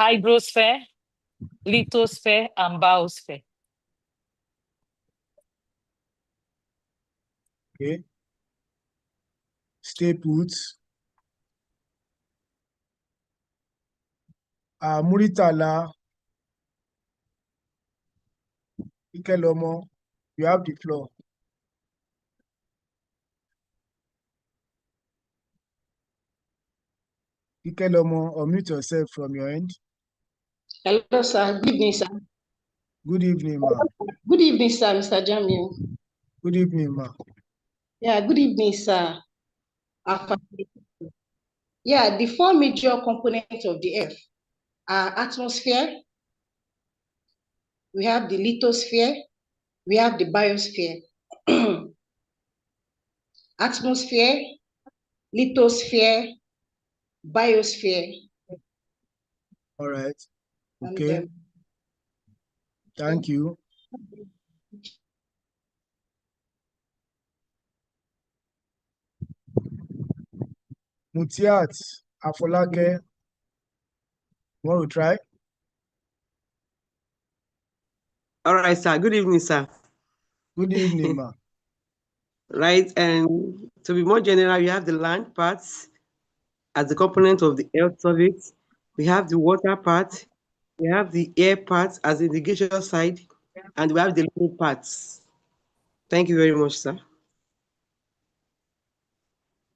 hydrosphere, lithosphere, and biosphere. Okay. Stay put. Muritala Ikelomo, you have the floor. Ikelomo, unmute yourself from your end. Hello, sir. Good evening, sir. Good evening, ma'am. Good evening, sir, Mr. Jamiu. Good evening, ma'am. Yeah, good evening, sir. Yeah, the four major components of the Earth are atmosphere, we have the lithosphere, we have the biosphere. Atmosphere, lithosphere, biosphere. All right. And Okay. Thank you. Mutiat Afolake, want to try? All right, sir. Good evening, sir. Good evening, ma. Right, and to be more general, you have the land parts as the component of the earth surface. We have the water part. We have the air part as the irrigation side, and we have the living parts. Thank you very much, sir.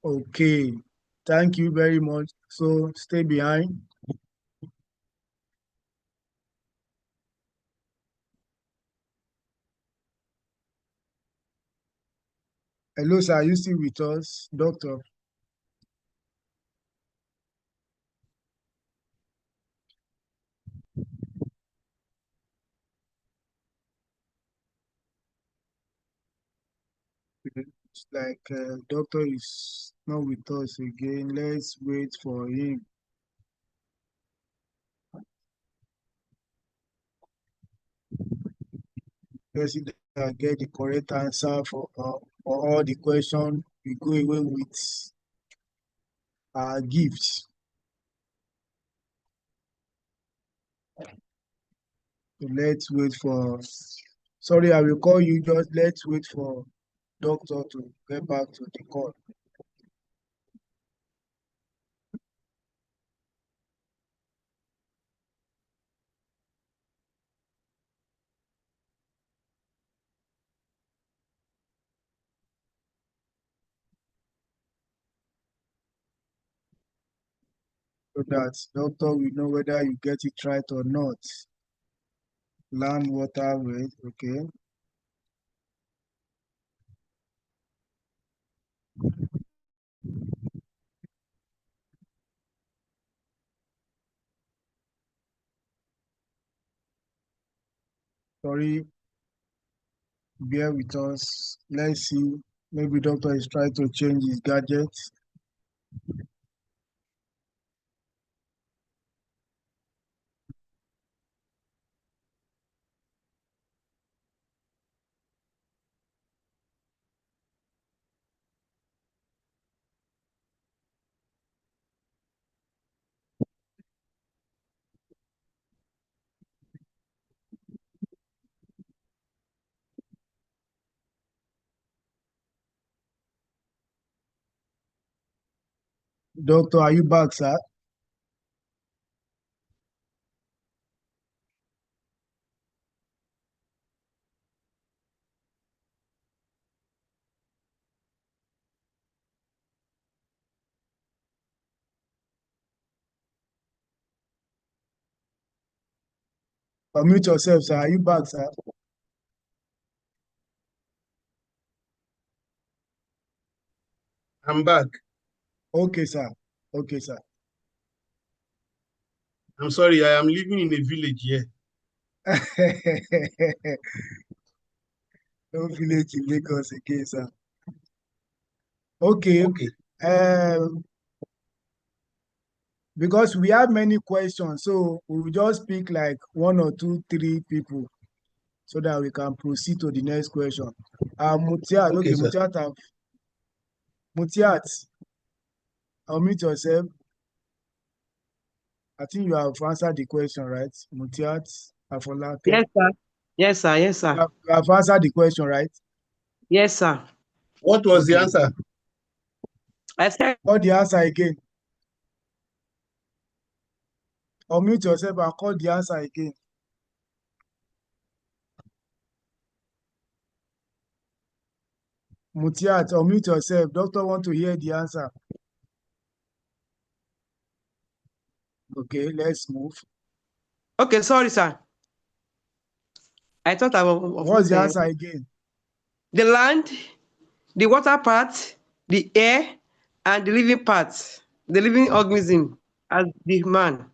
Okay. Thank you very much. So stay behind. Hello, sir. Are you still with us, doctor? It's like doctor is not with us again. Let's wait for him. President get the correct answer for all the questions. We go away with our gifts. So let's wait for. Sorry, I will call you. Just let's wait for doctor to get back to the call. So that doctor will know whether you get it right or not. Land, water, weight, okay. Sorry, bear with us. Let's see. Maybe doctor is trying to change his gadget. Doctor, are you back, sir? Unmute yourself, sir. Are you back, sir? I'm back. Okay, sir. Okay, sir. I'm sorry, I am living in a village here. No village in Lagos again, sir. Okay. Okay. Because we have many questions, so we will just pick like 1 or 2, 3 people so that we can proceed to the next question. Mutiat, Okay, okay, sir. Mutiat, unmute yourself. I think you have answered the question, right? Mutiat Afolake. Yes, sir. Yes, sir. Yes, sir. You have answered the question, right? Yes, sir. What was the Okay. answer? I said, Call the answer again. Unmute yourself and call the answer again. Mutiat, unmute yourself. Doctor want to hear the answer. Okay, let's move. okay, sorry, sir. I thought I was. What's the answer again? The land, the water part, the air, and the living part. the living organism as the man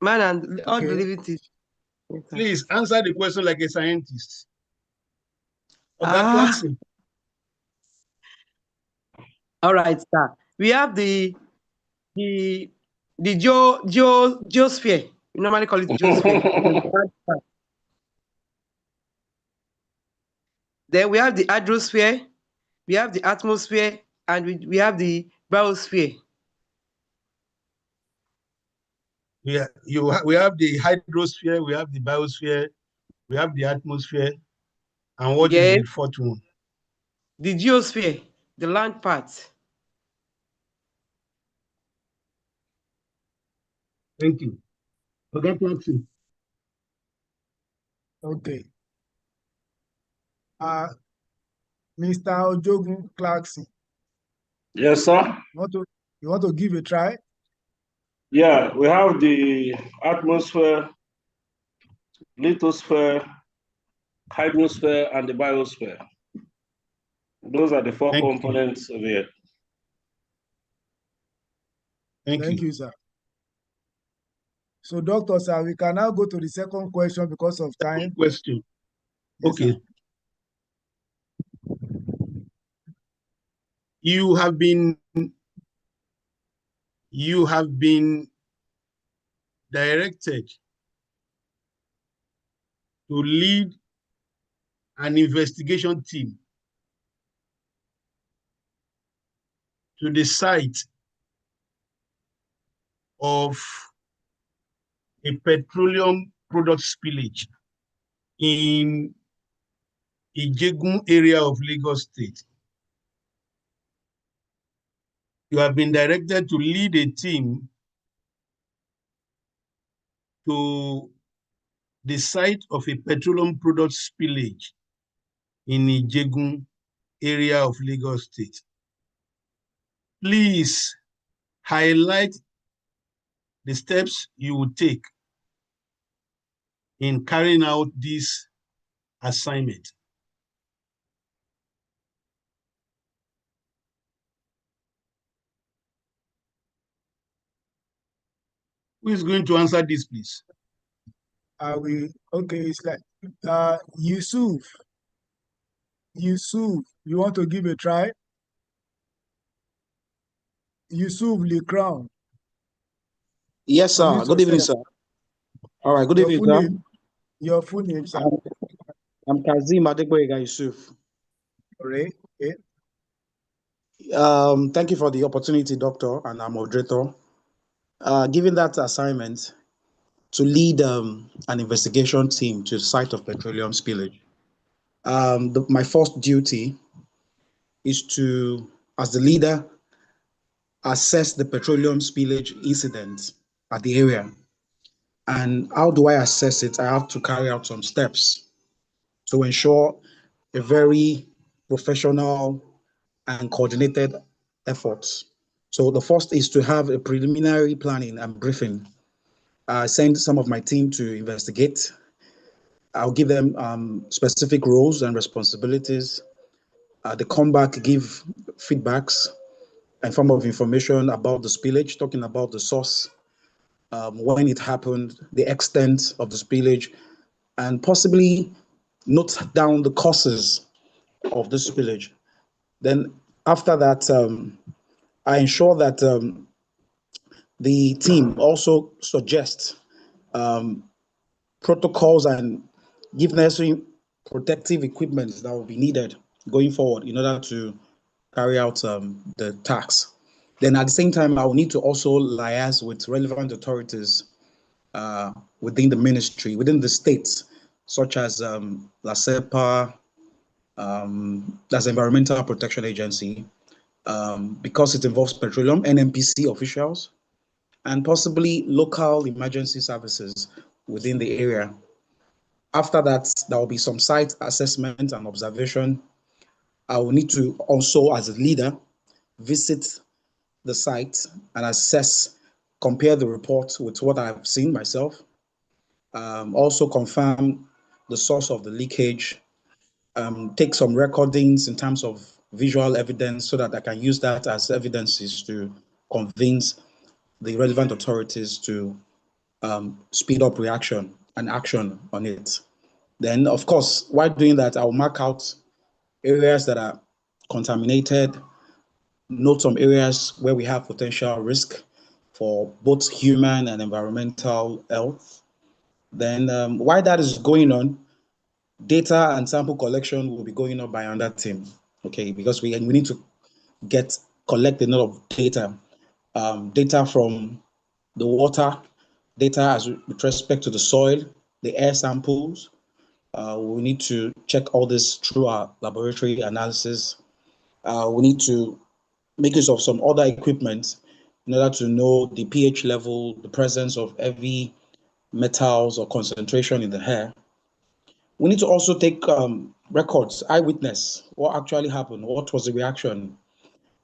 and all the Okay. living things. Yes, sir. Please answer the question like a scientist. Okay, Ah. Clarkson. All right, sir. We have the geosphere. We normally call it geosphere. Then we have the hydrosphere, we have the atmosphere, and we have the biosphere. We have the hydrosphere, we have the biosphere, we have the atmosphere, and what is Yes. the fourth one? The geosphere, the land part. Thank you. Okay, Clarkson. Okay. Mr. Ojogun Clarkson, Yes, sir. you want to give a try? Yeah, we have the atmosphere, lithosphere, hydrosphere, and the biosphere. Those are the four Thank you. components of it. Thank you. you, sir. So, Doctor, sir, we can now go to the second question because of time. Question. Yes, Okay. sir. You have been directed to lead an investigation team to the site of a petroleum product spillage in Ijegun area of Lagos State. You have been directed to lead a team to the site of a petroleum product spillage in Ijegun area of Lagos State. Please highlight the steps you will take in carrying out this assignment. Who is going to answer this, please? Okay, it's like Yusuf, you want to give a try? Yusuf Lee Crown. Yes, sir. Unmute Good evening, yourself. sir. All right, good Your evening, full sir. name. Your full name, sir. I'm Kazim Adegboyega Yusuf. All right. Okay. Thank you for the opportunity, Doctor, and our moderator. Given that assignment to lead an investigation team to the site of petroleum spillage, my first duty is to, as the leader, assess the petroleum spillage incident at the area. And how do I assess it? I have to carry out some steps to ensure a very professional and coordinated efforts. So the first is to have a preliminary planning and briefing. Send some of my team to investigate. I'll give them specific roles and responsibilities. They come back, give feedbacks and form of information about the spillage, talking about the source, when it happened, the extent of the spillage, and possibly note down the causes of the spillage. Then after that, I ensure that the team also suggests protocols and give necessary protective equipment that will be needed going forward in order to carry out the tasks. Then at the same time, I will need to also liaise with relevant authorities within the ministry, within the states, such as LASEPA, that's Environmental Protection Agency, because it involves petroleum, NNPC officials, and possibly local emergency services within the area. After that, there will be some site assessment and observation. I will need to also, as a leader, visit the site and assess, compare the report with what I've seen myself. Also confirm the source of the leakage, take some recordings in terms of visual evidence so that I can use that as evidences to convince the relevant authorities to speed up reaction and action on it. Then, of course, while doing that, I'll mark out areas that are contaminated, note some areas where we have potential risk for both human and environmental health. Then while that is going on, data and sample collection will be going on by another team, okay? Because we need to collect a lot of data, data from the water, data as with respect to the soil, the air samples. We need to check all this through our laboratory analysis. We need to make use of some other equipment in order to know the pH level, the presence of heavy metals or concentration in the air. We need to also take records, eyewitness, what actually happened, what was the reaction,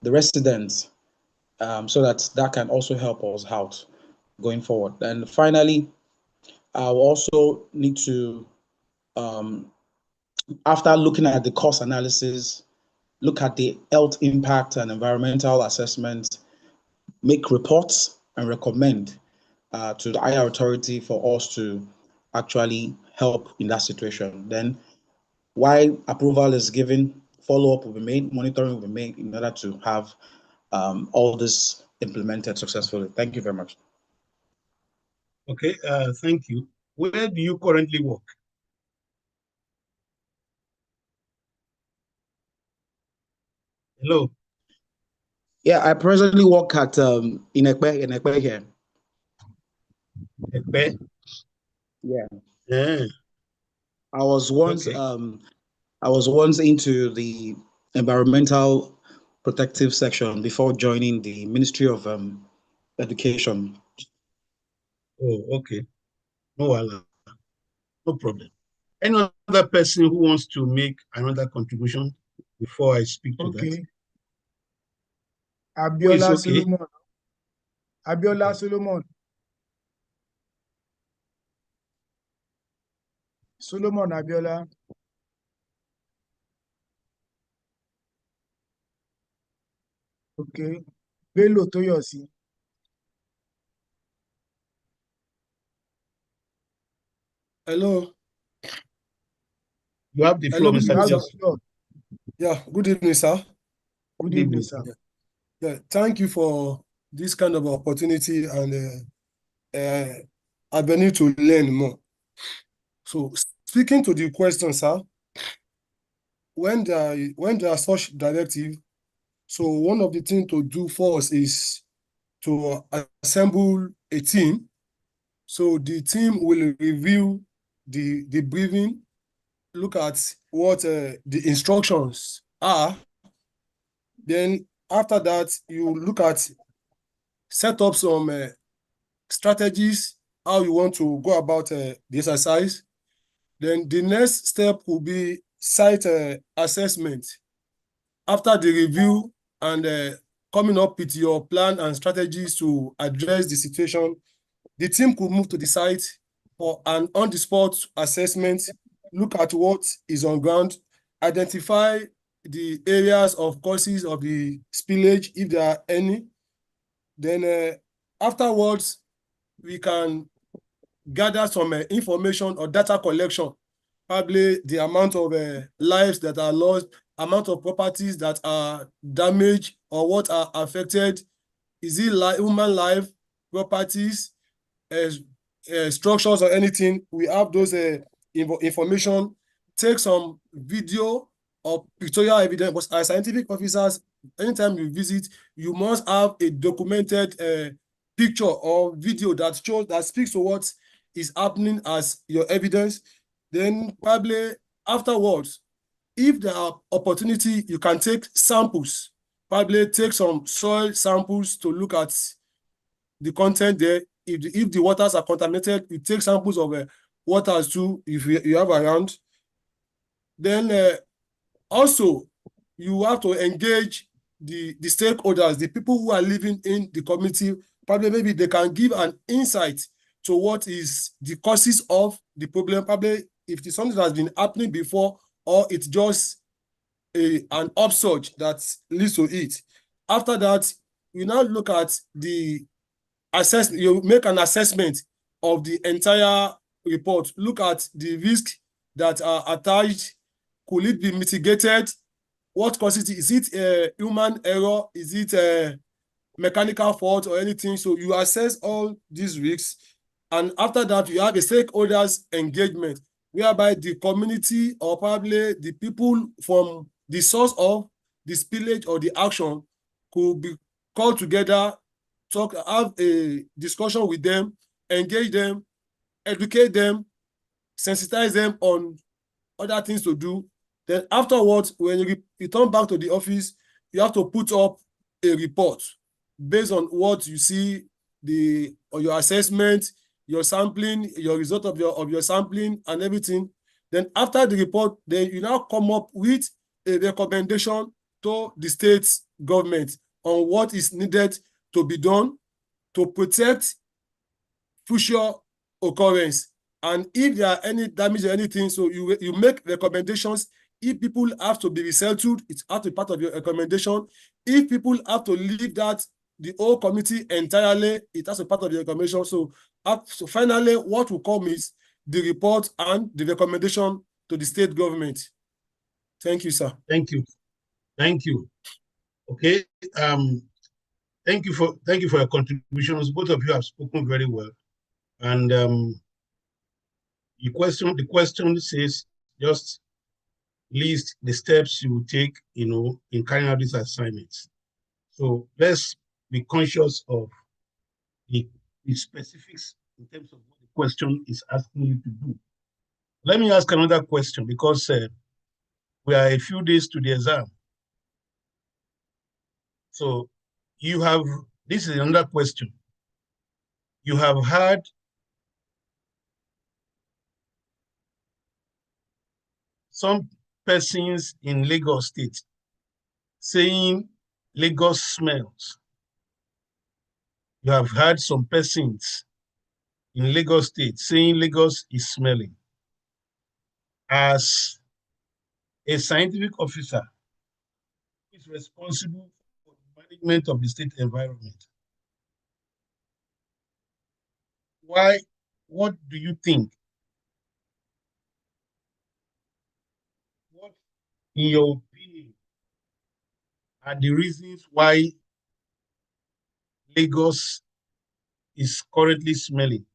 the residents, so that can also help us out going forward. And finally, I'll also need to, after looking at the cost analysis, look at the health impact and environmental assessment, make reports and recommend to the higher authority for us to actually help in that situation. Then while approval is given, follow-up will be made, monitoring will be made in order to have all this implemented successfully. Thank you very much. Okay, thank you. Where do you currently work? Hello. Yeah, I presently work at in Ekpe here. Ekpe? Yeah. Yeah. I was once into the environmental protective section before joining the Ministry of Education. Oh, okay. No problem. Any other person who wants to make another contribution before I speak to that? Abiola okay? Solomon. Abiola Solomon. Solomon Abiola. Okay. Bello Toyosi. Hello. You have the floor, Hello, Mr. Toyosi. Yeah, good evening, sir. Good evening, sir. Yeah, thank you for this kind of opportunity and I've been able to learn more. So speaking to the question, sir, when there are such directive, so one of the things to do for us is to assemble a team. So the team will review the briefing, look at what the instructions are. Then after that, you look at set up some strategies, how you want to go about the exercise. Then the next step will be site assessment. After the review and coming up with your plan and strategies to address the situation, the team could move to the site for an on-the-spot assessment, look at what is on ground, identify the areas of causes of the spillage, if there are any. Then afterwards, we can gather some information or data collection, probably the amount of lives that are lost, amount of properties that are damaged or what are affected. Is it human life, properties, structures or anything? We have those information, take some video or pictorial evidence, but as scientific officers, anytime you visit, you must have a documented picture or video that shows, that speaks to what is happening as your evidence. Then probably afterwards, if there are opportunity, you can take samples, probably take some soil samples to look at the content there. If the waters are contaminated, you take samples of waters too, if you have around. Then also, you have to engage the stakeholders, the people who are living in the community. Probably maybe they can give an insight to what is the causes of the problem. Probably if it's something that has been happening before, or it's just an upsurge that leads to it. After that, you now look at the you make an assessment of the entire report. Look at the risks that are attached. Could it be mitigated? What causes it? Is it human error? Is it a mechanical fault or anything? So you assess all these risks. And after that, you have a stakeholders engagement, whereby the community or probably the people from the source of the spillage or the action could be called together, have a discussion with them, engage them, educate them, sensitize them on other things to do. Then afterwards, when you return back to the office, you have to put up a report based on what you see, or your assessment, your sampling, your result of your sampling and everything. Then after the report, then you now come up with a recommendation to the state government on what is needed to be done to protect future occurrence. And if there are any damage or anything, so you make recommendations. If people have to be resettled, it's have to be part of your recommendation. If people have to leave the whole committee entirely, it has to be part of your recommendation. So finally, what will come is the report and the recommendation to the state government. Thank you, sir. Thank you. Thank you. Okay. Thank you for your contributions. Both of you have spoken very well. And the question says just list the steps you will take, in carrying out these assignments. So let's be conscious of the specifics in terms of what the question is asking you to do. Let me ask another question, because we are a few days to the exam. So this is another question. You have had some persons in Lagos State saying Lagos smells. You have had some persons in Lagos State saying Lagos is smelling. As a scientific officer who is responsible for the management of the state environment, what do you think? What, in your opinion, are the reasons why Lagos is currently smelling,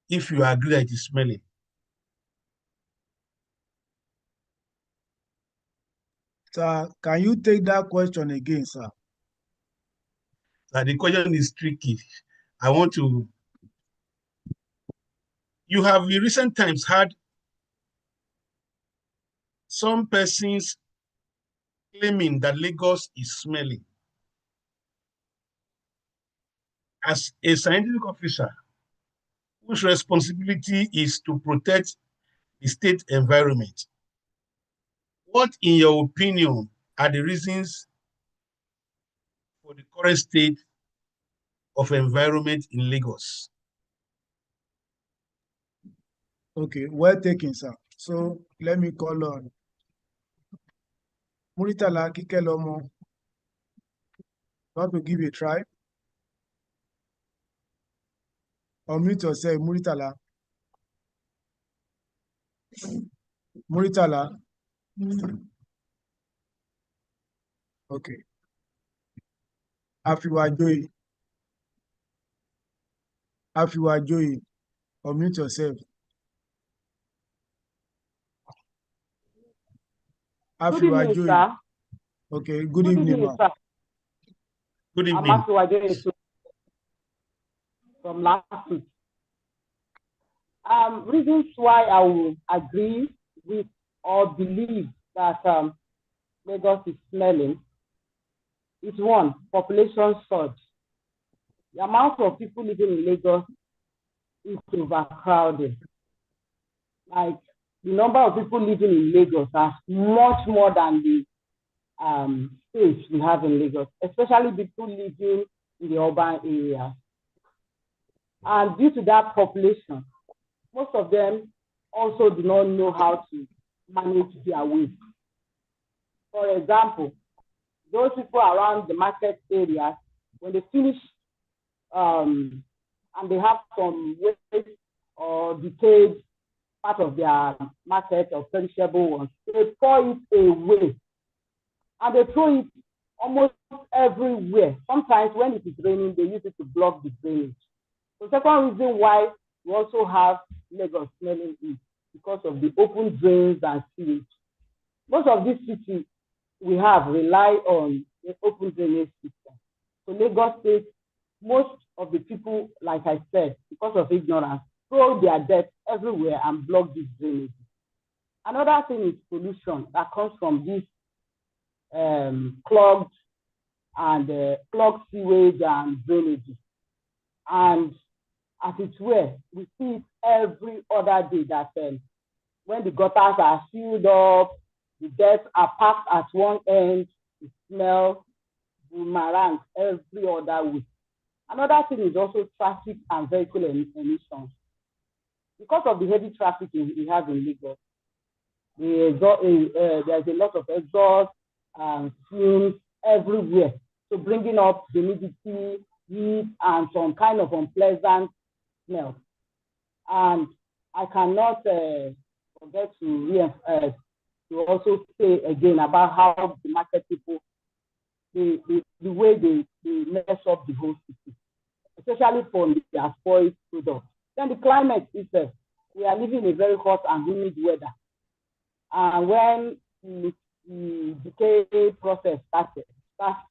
if you agree that it is smelling? Sir, can you take that question again, sir? The question is tricky. You have in recent times had some persons claiming that Lagos is smelling. As a scientific officer whose responsibility is to protect the state environment, what, in your opinion, are the reasons for the current state of environment in Lagos? Okay, well taken, sir. So let me call on Muritala Kikelomo. Want to give a try? Unmute yourself, Muritala. Muritala. Okay. Afiwajoyi. Unmute yourself. Good evening, sir. Okay, good evening, sir. Good evening. I'm Afiwajoyi from last week. Reasons why I will agree with or believe that Lagos is smelling is one, population surge. The amount of people living in Lagos is overcrowded. Like, the number of people living in Lagos are much more than the space we have in Lagos, especially people living in the urban areas. And due to that population, most of them also do not know how to manage their waste. For example, those people around the market areas, when they finish and they have some waste or decayed part of their market or perishable ones, they pour it away and they throw it almost everywhere. Sometimes when it is raining, they use it to block the drainage. The second reason why we also have Lagos smelling is because of the open drains and sewage. Most of these cities we have rely on the open drainage system. So Lagos State, most of the people, like I said, because of ignorance, throw their dirt everywhere and block these drainages. Another thing is pollution that comes from these clogged sewage and drainages. And as it were, we see it every other day that when the gutters are sealed up, the dirt are packed at one end, the smell boomerang every other way. Another thing is also traffic and vehicle emissions. Because of the heavy traffic we have in Lagos, there's a lot of exhaust and fumes everywhere. So bringing up humidity, heat, and some kind of unpleasant smell. And I cannot forget to also say again about how the market people, the way they mess up the whole city, especially for their spoiled products. Then the climate itself, we are living in a very hot and humid weather. And when the decay process starts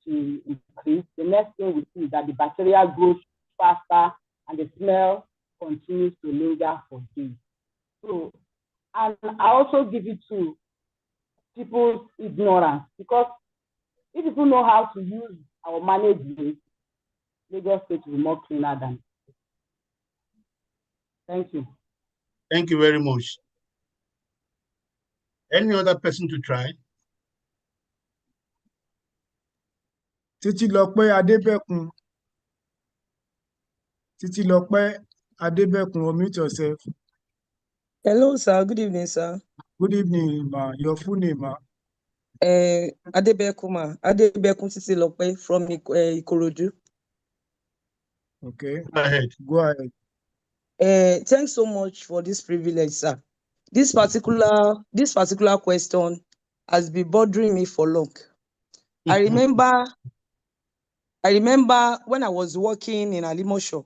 to increase, the next thing we see is that the bacteria grows faster and the smell continues to linger for days. So, and I also give it to people's ignorance, because if people know how to use or manage this, Lagos State will be more cleaner than it. Thank you. Thank you very much. Any other person to try? Titilope Adebekun. Titilope Adebekun, unmute yourself. Hello, sir. Good evening, sir. Good evening, ma. Your full name, ma? Adebekun Titilope from Ikorodu. Okay. Go ahead. Go ahead. Thanks so much for this privilege, sir. This particular question has been bothering me for long. I remember when I was working in Alimosho.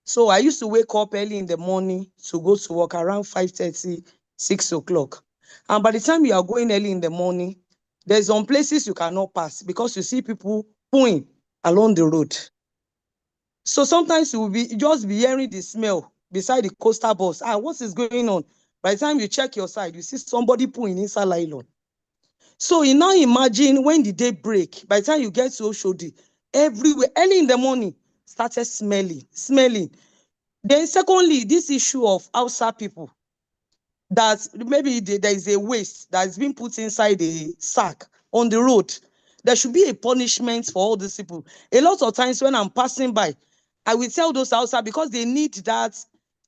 So I used to wake up early in the morning to go to work around 5:30, 6 o'clock. And by the time you are going early in the morning, there's some places you cannot pass because you see people pooing along the road. So sometimes you will just be hearing the smell beside the coastal bus. What is going on? By the time you check your side, you see somebody pooing inside nylon. So you now imagine when the day break, by the time you get to Oshodi, everywhere, early in the morning, started smelling. Then secondly, this issue of Hausa people, that maybe there is a waste that is being put inside a sack on the road. There should be a punishment for all these people. A lot of times when I'm passing by, I will tell those Hausa, because they need that,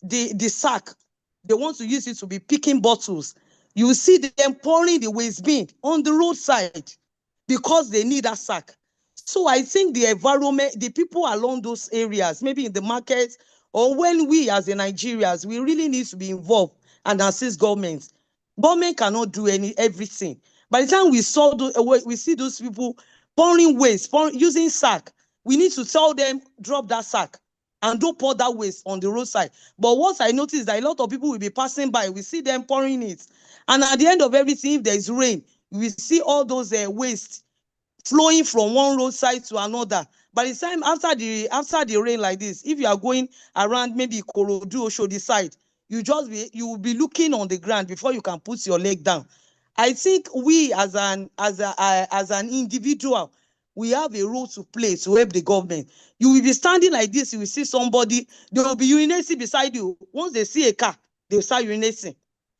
the sack, they want to use it to be picking bottles. You see them pouring the waste bin on the roadside because they need that sack. So I think the environment, the people along those areas, maybe in the market, or when we as the Nigerians, we really need to be involved and assist government. Government cannot do everything. By the time we see those people pouring waste, using sack, we need to tell them, drop that sack and don't pour that waste on the roadside. But what I noticed is that a lot of people will be passing by, we see them pouring it. And at the end of everything, if there is rain, we see all those waste flowing from one roadside to another. By the time after the rain like this, if you are going around maybe Ikorodu or Oshodi side, you will be looking on the ground before you can put your leg down. I think we as an individual, we have a role to play to help the government. You will be standing like this, you will see somebody, they will be urinating beside you. Once they see a car, they will start urinating.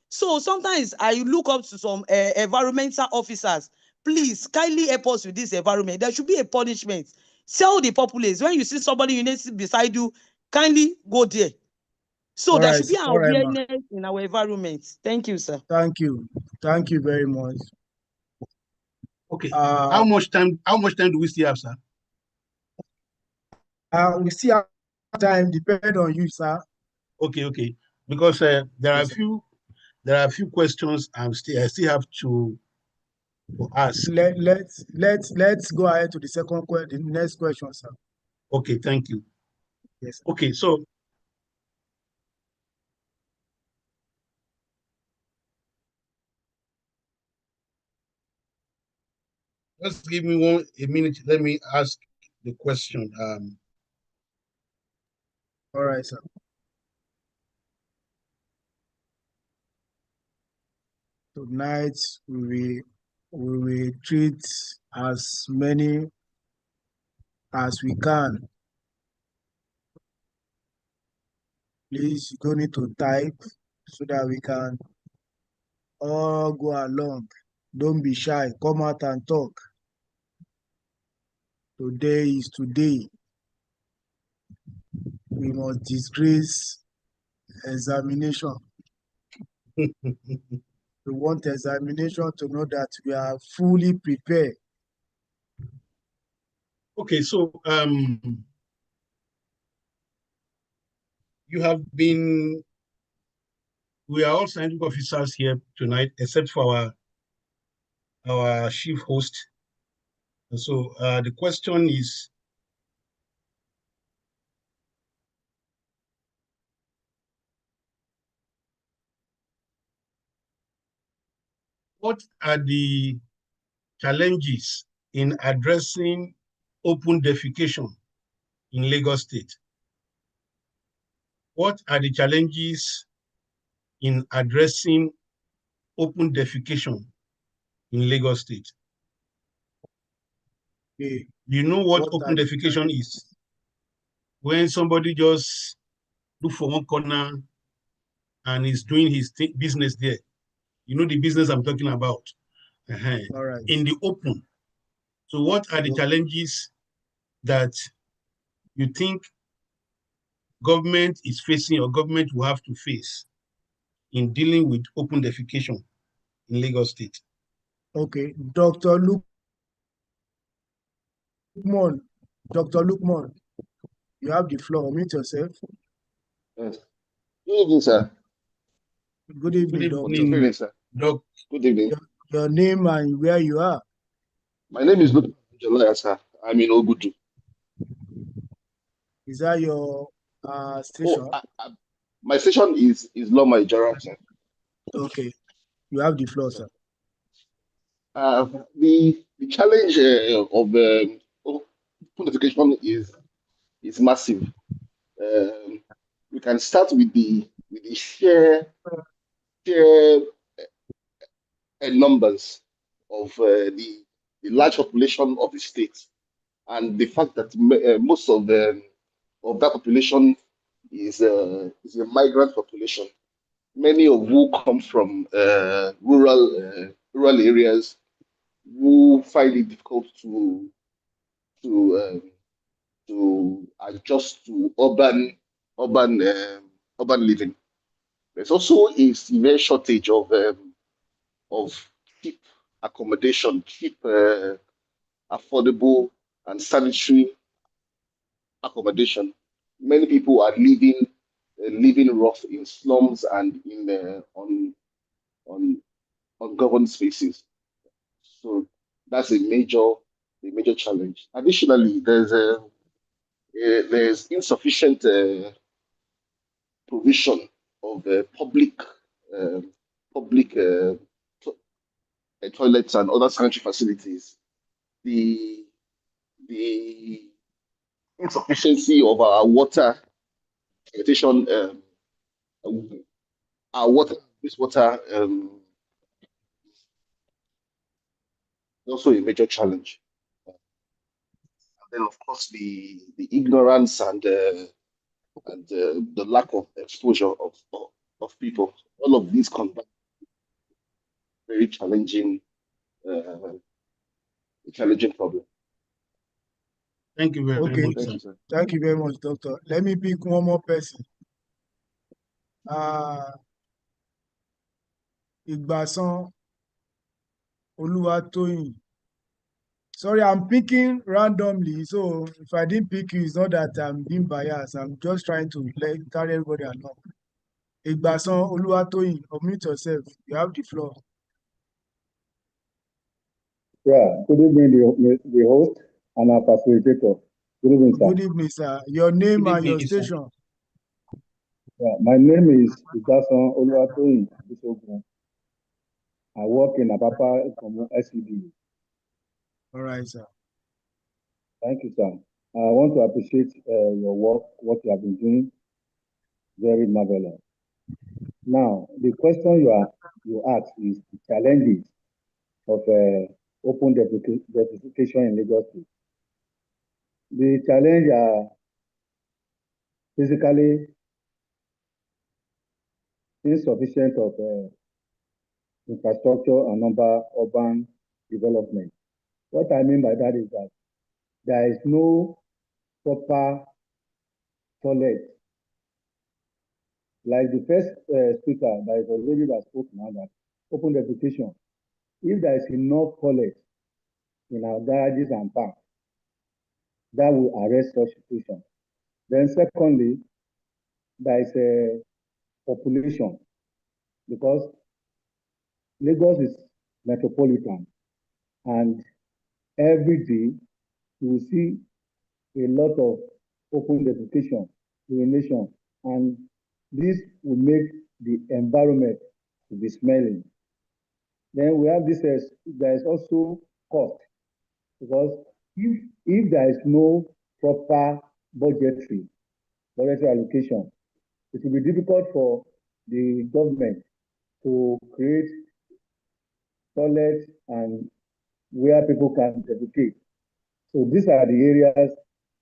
So sometimes I look up to some environmental officers. Please kindly help us with this environment. There should be a punishment. Tell the populace, when you see somebody urinating beside you, kindly go there. So there should be an awareness in our environment. Thank you, sir. Thank you. Thank you very much. Okay. How much time do we still have, sir? We still have time, depend on you, sir. Okay. Because there are Yes, sir. a few questions I still have to ask. Let's go ahead to the next question, sir. Okay, thank you. Yes, sir. Okay, so just give me a minute. Let me ask the question. All right, sir. Tonight we will treat as many as we can. Please, you don't need to type so that we can all go along. Don't be shy. Come out and talk. Today is today. We must disgrace examination. We want examination to know that we are fully prepared. Okay, so we are all scientific officers here tonight, except for our chief host. And so the question is, what are the challenges in addressing open defecation in Lagos State? What are the challenges in addressing open defecation in Lagos State? Okay. You know what open defecation is? When somebody just look for one corner and is doing his business there. You know the business I'm talking about. All right. In the open. So what are the challenges that you think government is facing or government will have to face in dealing with open defecation in Lagos State? Okay, Dr. Lukman, you have the floor. Mute yourself. Yes. Good evening, sir. Good evening, Good Doctor. evening, sir. Doc. Good evening. Your name and where you are. My name is Dr. Jalaya, sir. I'm in Ogudu. Is that your station? My station is Loma Ijara, sir. Okay, you have the floor, sir. The challenge of open defecation is massive. We can start with the sheer numbers of the large population of the state, and the fact that most of that population is a migrant population, many of who come from rural areas, who find it difficult to adjust to urban living. There's also a severe shortage of cheap accommodation, cheap, affordable, and sanitary accommodation. Many people are living rough in slums and in ungoverned spaces. So that's a major challenge. Additionally, there's insufficient provision of public toilets and other sanitary facilities. The insufficiency of our water sanitation, wastewater, also a major challenge. And then, of course, the ignorance and the lack of exposure of people. All of these combine very challenging problem. Thank you very much. Thank you, sir. Thank you very much, Doctor. Let me pick one more person. Igbasan Oluwatoyin. Sorry, I'm picking randomly. So if I didn't pick you, it's not that I'm being biased. I'm just trying to carry everybody along. Igbason Oluwatoyin, unmute yourself. You have the floor. Yeah, good evening, the host and our facilitator. Good evening, sir. Good evening, sir. Your name Good and your evening, sir. station. Yeah, my name is Igbason Oluwatoyin Abisogun. I work in Apapa from SCD. All right, sir. Thank you, sir. I want to appreciate your work, what you have been doing. Very marvelous. Now, the question you asked is the challenges of open defecation in Lagos State. The challenge are basically insufficient of infrastructure and urban development. What I mean by that is that there is no proper toilet. Like the first speaker, there is a lady that spoke now that open defecation. If there is enough toilet in our garages and parks, that will arrest such situation. Then secondly, there is a population because Lagos is metropolitan and every day you will see a lot of open defecation, urination, and this will make the environment to be smelling. Then we have this, there is also cost because if there is no proper budgetary allocation, it will be difficult for the government to create toilets and where people can defecate. So these are the areas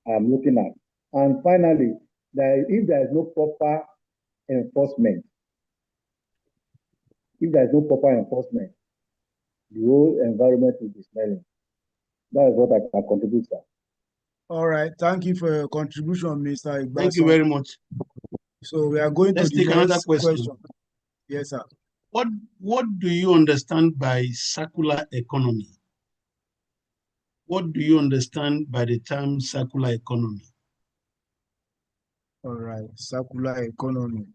I'm looking at. And finally, if there is no proper enforcement, the whole environment will be smelling. That is what I can contribute, sir. All right. Thank you for your contribution, Mr. Igbason. Thank you very much. So we are going Let's to the take another next question. Yes, sir. What do you understand by circular economy? What do you understand by the term circular economy? All right, circular economy.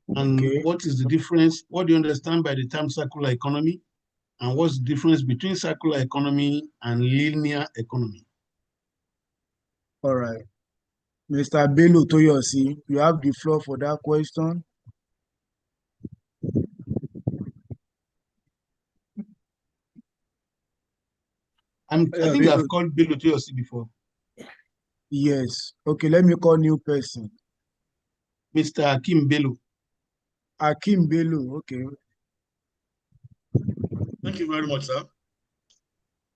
And Okay. what is the difference? What do you understand by the term circular economy? And what's the difference between circular economy and linear economy? All right. Mr. Bello Toyosi, you have the floor for that question. I think I've called Bello Toyosi before. Yes. Okay, let me call new person. Mr. Akim Bello. Akim Bello, okay. Thank you very much, sir.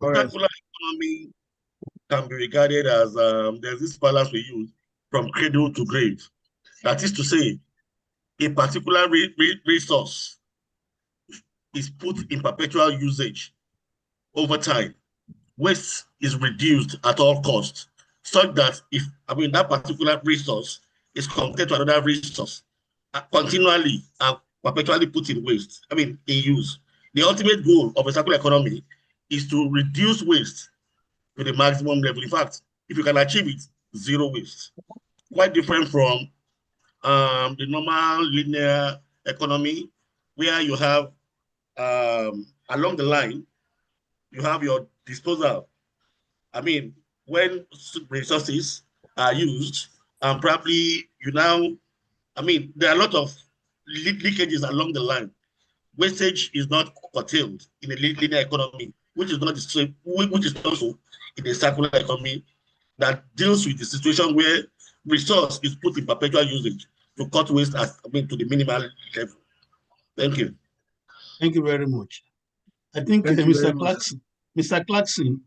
All right. Circular economy can be regarded as there's this balance we use from cradle to grave. That is to say, a particular resource is put in perpetual usage over time. Waste is reduced at all costs, such that that particular resource is compared to another resource continually and perpetually put in waste, in use. The ultimate goal of a circular economy is to reduce waste to the maximum level. In fact, if you can achieve it, zero waste. Quite different from the normal linear economy, where you have along the line, you have your disposal. When resources are used, and probably there are a lot of leakages along the line. Wastage is not curtailed in a linear economy, which is not the same, which is also in a circular economy that deals with the situation where resource is put in perpetual usage to cut waste to the minimal level. Thank you. Thank you very much. I think Mr. Clarkson. Mr. Clarkson.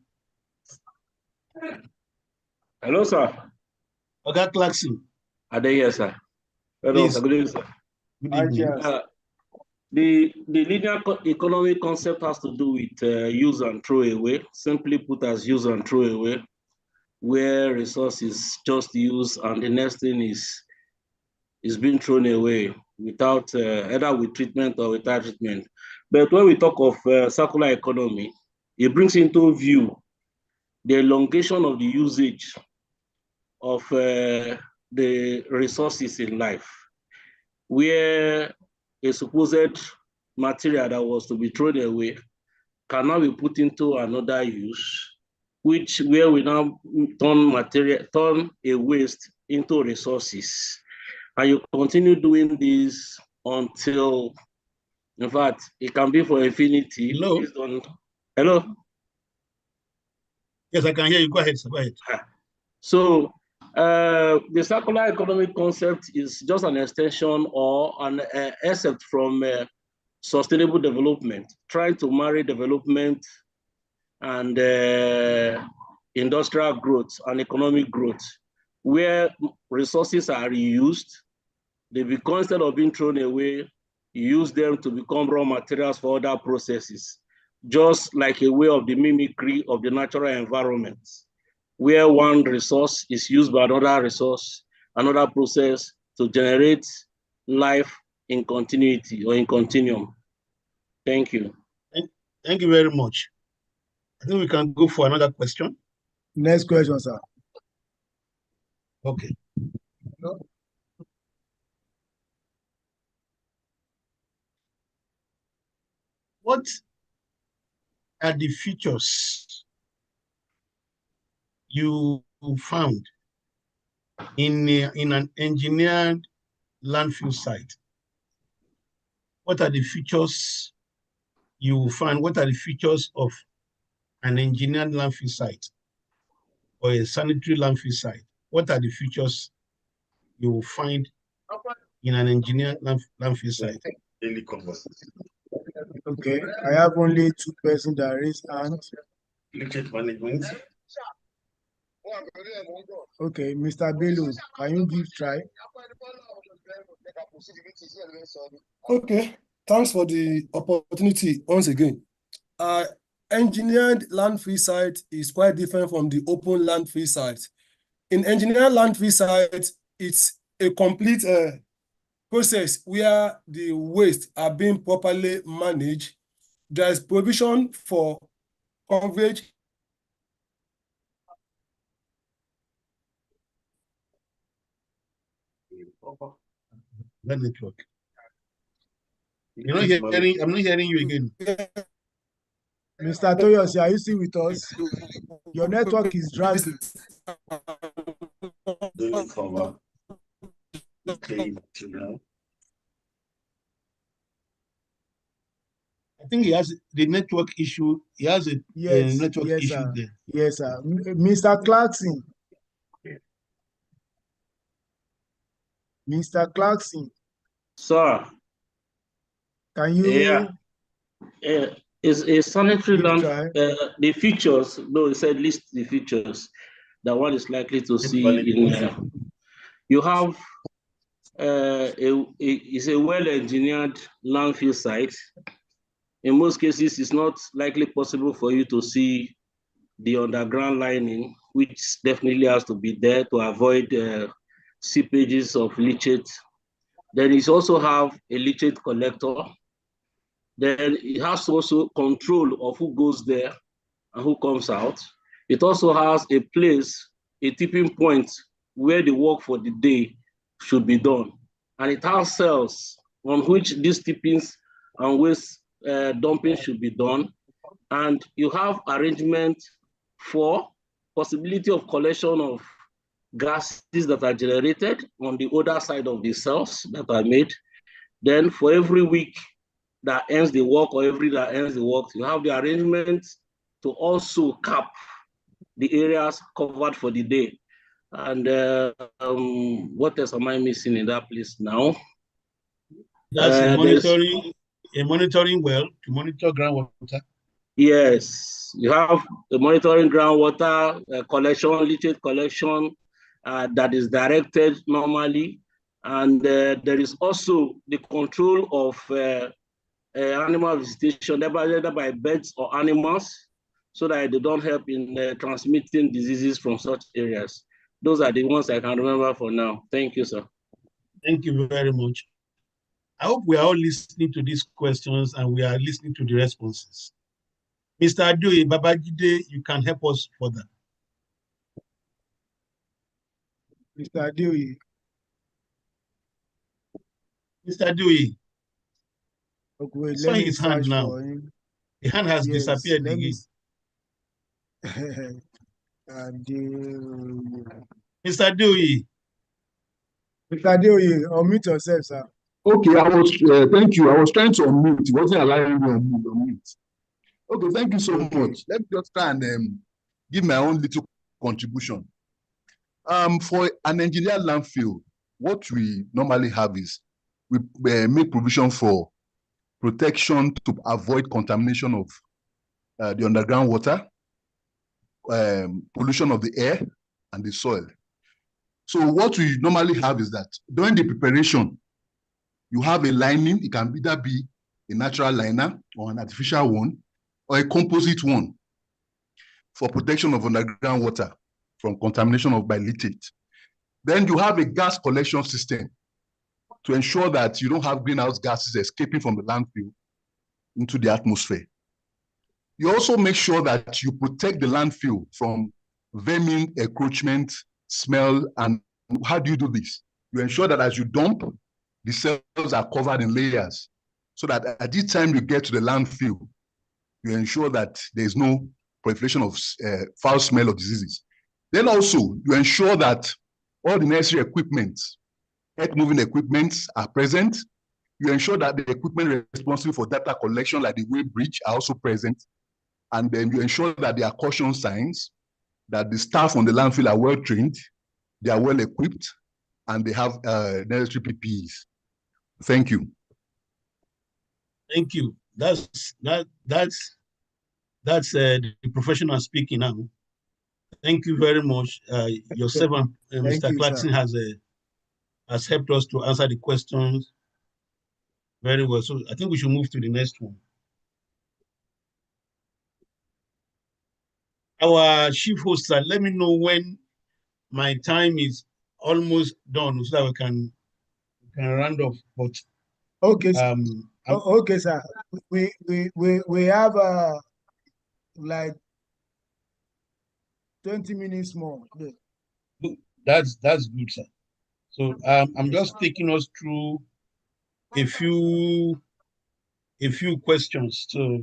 Hello, sir. Oga Clarkson. Are they here, sir? Hello, sir. Good evening, sir. Good evening. The linear economy concept has to do with use and throw away, simply put as use and throw away, where resource is just used and the next thing is being thrown away without either with treatment or without treatment. But when we talk of circular economy, it brings into view the elongation of the usage of the resources in life, where a supposed material that was to be thrown away can now be put into another use, where we now turn a waste into resources. And you continue doing this until, in fact, it can be for infinity. Hello? Hello? Yes, I can hear you. Go ahead, sir. Go ahead. So the circular economic concept is just an extension or an excerpt from sustainable development, trying to marry development and industrial growth and economic growth, where resources are reused. They become, instead of being thrown away, you use them to become raw materials for other processes, just like a way of the mimicry of the natural environment, where one resource is used by another resource, another process to generate life in continuity or in continuum. Thank you. Thank you very much. I think we can go for another question. Next question, sir. Okay. What are the features you found in an engineered landfill site? What are the features you find? What are the features of an engineered landfill site or a sanitary landfill site? What are the features you will find in an engineered landfill site? Okay, I have only two persons that raise hands. Leachate management. Okay, Mr. Bello, can you give try? Okay, thanks for the opportunity once again. Engineered landfill site is quite different from the open landfill site. In engineered landfill site, it's a complete process where the waste are being properly managed. There is provision for coverage. That network. You're not hearing, I'm not hearing you again. Mr. Toyosi, are you still with us? Your network is dragging. I think he has the network issue. He has a network issue sir. there. Yes, sir. Mr. Clarkson. Mr. Clarkson. Sir. Can you? Is a sanitary land, the features, no, it said list the features that one is likely to see in you have it's a well-engineered landfill site. In most cases, it's not likely possible for you to see the underground lining, which definitely has to be there to avoid seepages of leachate. Then it also have a leachate collector. Then it has also control of who goes there and who comes out. It also has a place, a tipping point where the work for the day should be done. And it has cells on which these tippings and waste dumping should be done. And you have arrangement for possibility of collection of gases that are generated on the other side of the cells that are made. Then for every week that ends the work or every that ends the work, you have the arrangement to also cap the areas covered for the day. And what else am I missing in that place now? That's a monitoring well to monitor groundwater. Yes, you have the monitoring groundwater collection, leachate collection that is directed normally. And there is also the control of animal visitation, either by birds or animals, so that they don't help in transmitting diseases from such areas. Those are the ones I can remember for now. Thank you, sir. Thank you very much. I hope we are all listening to these questions and we are listening to the responses. Mr. Adeoye Babajide, you can help us further. Mr. Adeoye. Mr. Adeoye. Okay, wait, I saw let me his hand search now. for him. The hand has Yes, disappeared let me. again. Adeoye. Mr. Adeoye. Mr. Adeoye, unmute yourself, sir. Okay, thank you. I was trying to unmute. It wasn't allowing me to unmute. Okay, thank you so much. Let me just try and give my own little contribution. For an engineered landfill, what we normally have is we make provision for protection to avoid contamination of the underground water, pollution of the air and the soil. So what we normally have is that during the preparation, you have a lining. It can either be a natural liner or an artificial one or a composite one for protection of underground water from contamination by leachate. Then you have a gas collection system to ensure that you don't have greenhouse gases escaping from the landfill into the atmosphere. You also make sure that you protect the landfill from vermin, encroachment, smell, and how do you do this? You ensure that as you dump, the cells are covered in layers so that at the time you get to the landfill, you ensure that there is no proliferation of foul smell of diseases. Then also, you ensure that all the necessary equipment, earth-moving equipment are present. You ensure that the equipment responsible for data collection, like the weigh bridge, are also present. And then you ensure that there are caution signs, that the staff on the landfill are well trained, they are well equipped, and they have necessary PPEs. Thank you. Thank you. That's the professional speaking now. Thank you very much. Yourself and Mr. Clarkson has helped us to answer the questions very well. So I think we should move to the next one. Our chief host, let me know when my time is almost done so that we can round off. But okay, okay, sir. We have like 20 minutes more. Yeah. That's good, sir. So I'm just taking us through a few questions. So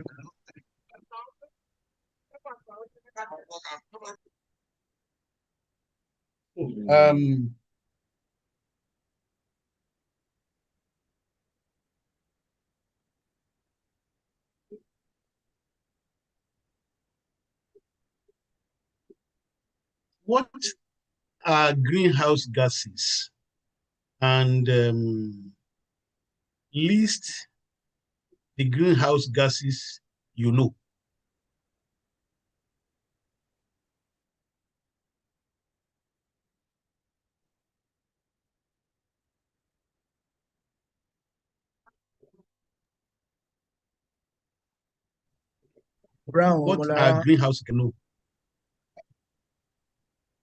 what are greenhouse gases? And list the greenhouse gases you know. Brown, what Omolara. are greenhouse you know?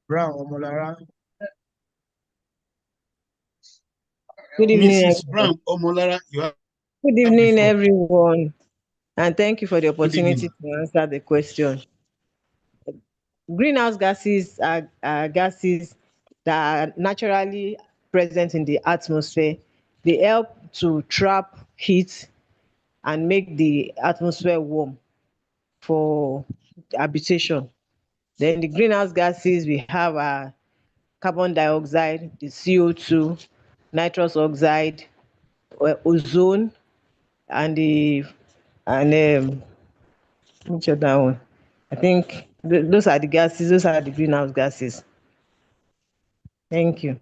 Brown, Omolara. Good evening, Mrs. Brown Omolara, you have. Good evening, everyone, and thank you for the opportunity to answer the question. Greenhouse gases are gases that are naturally present in the atmosphere. They help to trap heat and make the atmosphere warm for habitation. Then the greenhouse gases we have are carbon dioxide, the CO2, nitrous oxide, ozone, and which other one? I think those are the gases. Those are the greenhouse gases. Thank you.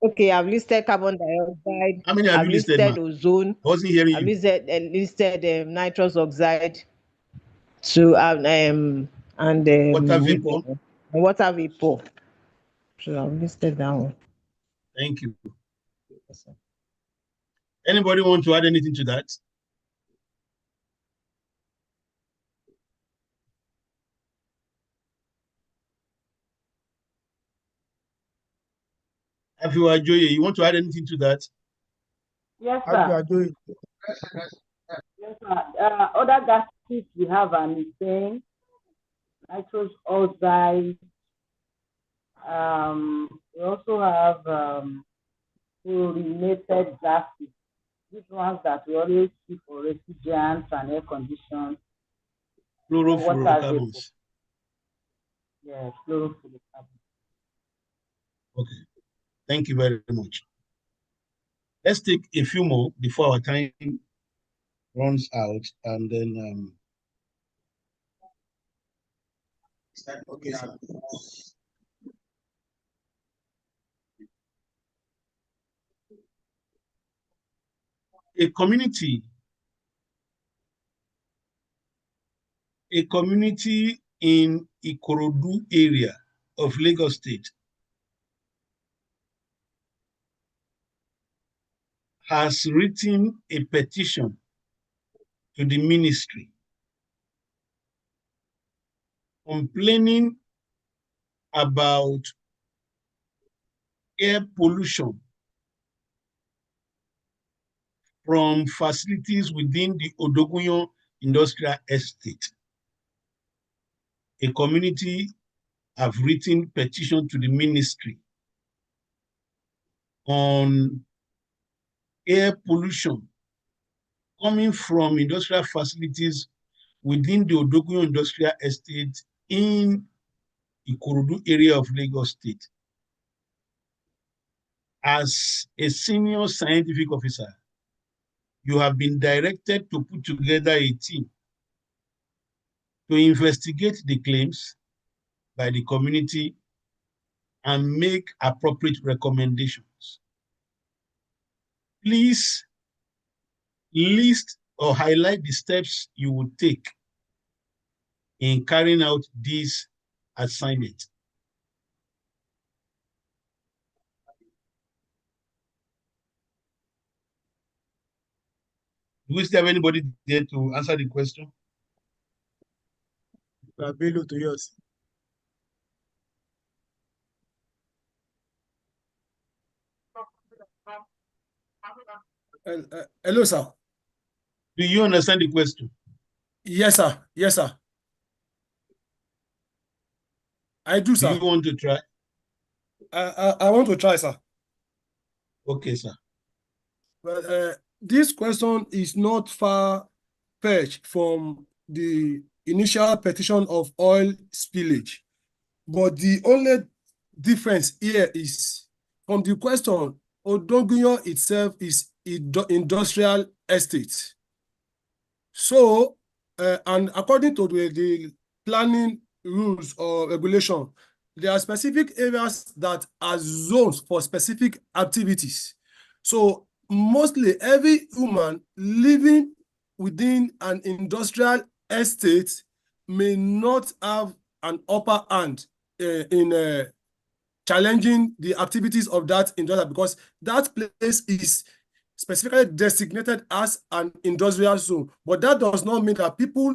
Okay, I've listed carbon dioxide. How many have you listed, ozone. I wasn't hearing I've you. listed nitrous oxide to and water vapor. Water vapor. So I've listed that one. Thank you. Anybody want to add anything to that? If you are Joy, you want to add anything to that? Yes, sir. Yes, sir. Other gases plastics, we have methane, nitrous oxide. We also have fluorinated gases. These ones that we always see for refrigerants and air conditioners. Fluorofluorocarbons. Yes, fluorofluorocarbons. Okay, thank you very much. Let's take a few more before our time runs out, and then okay, sir. a community in Ikorodu area of Lagos State has written a petition to the ministry complaining about air pollution from facilities within the Odogunyan Industrial Estate. A community have written petition to the ministry on air pollution coming from industrial facilities within the Odogunyan Industrial Estate in Ikorodu area of Lagos State. As a senior scientific officer, you have been directed to put together a team to investigate the claims by the community and make appropriate recommendations. Please list or highlight the steps you will take in carrying out this assignment. Do we still have anybody there to answer the question? Bello to yours. Hello, sir. Do you understand the question? Yes, sir. Yes, sir. I do, sir. Do you want to try? I want to try, sir. Okay, sir. But this question is not far-fetched from the initial petition of oil spillage. But the only difference here is from the question, Odogunyan itself is industrial estate. So, and according to the planning rules or regulation, there are specific areas that are zones for specific activities. So mostly every human living within an industrial estate may not have an upper hand in challenging the activities of that industrial, because that place is specifically designated as an industrial zone. But that does not mean that people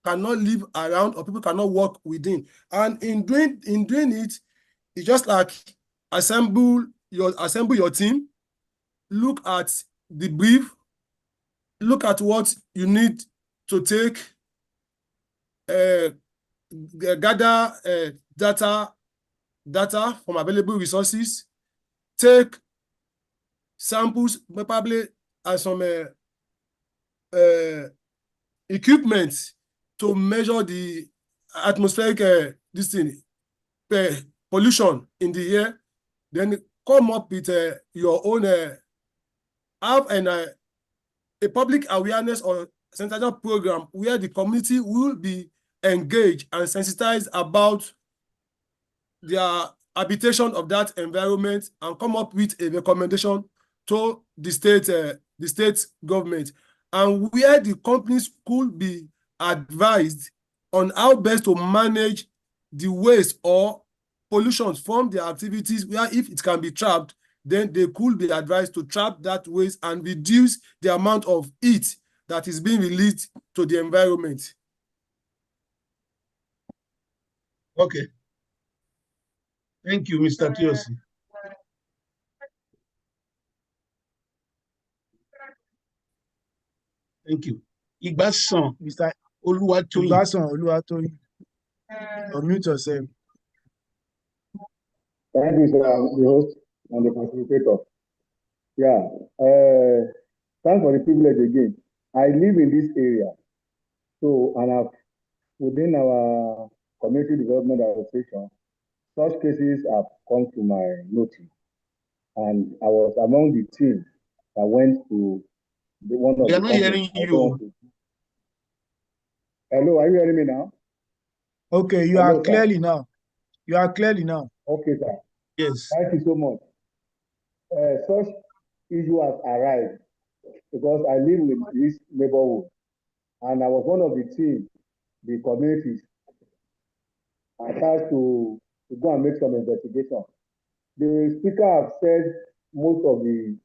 cannot live around or people cannot work within. And in doing it, it's just like assemble your team, look at the brief, look at what you need to take, gather data from available resources, take samples, probably some equipment to measure the atmospheric pollution in the air, then come up with your own, have a public awareness or sensitization program where the community will be engaged and sensitized about their habitation of that environment and come up with a recommendation to the state government, and where the companies could be advised on how best to manage the waste or pollution from their activities, where if it can be trapped, then they could be advised to trap that waste and reduce the amount of heat that is being released to the environment. Okay. Thank you, Mr. Tiosi. Thank you. Igbasan. Oluwatoyin. Olúwaṣàn Olúwatóyìn. Unmute yourself. Thank you, sir, the host and the facilitator. Yeah, thanks for the privilege again. I live in this area, so and within our community development association, such cases have come to my notice, and I was among the team that went to one of We are the not hearing companies. you. Hello, are you hearing me now? Okay, you Hello, are sir. clearly now. You are clearly now. Okay, sir. Yes. Thank you so much. Such issue has arrived because I live in this neighborhood, and I was one of the team, the communities, attached to go and make some investigation. The speaker have said most of the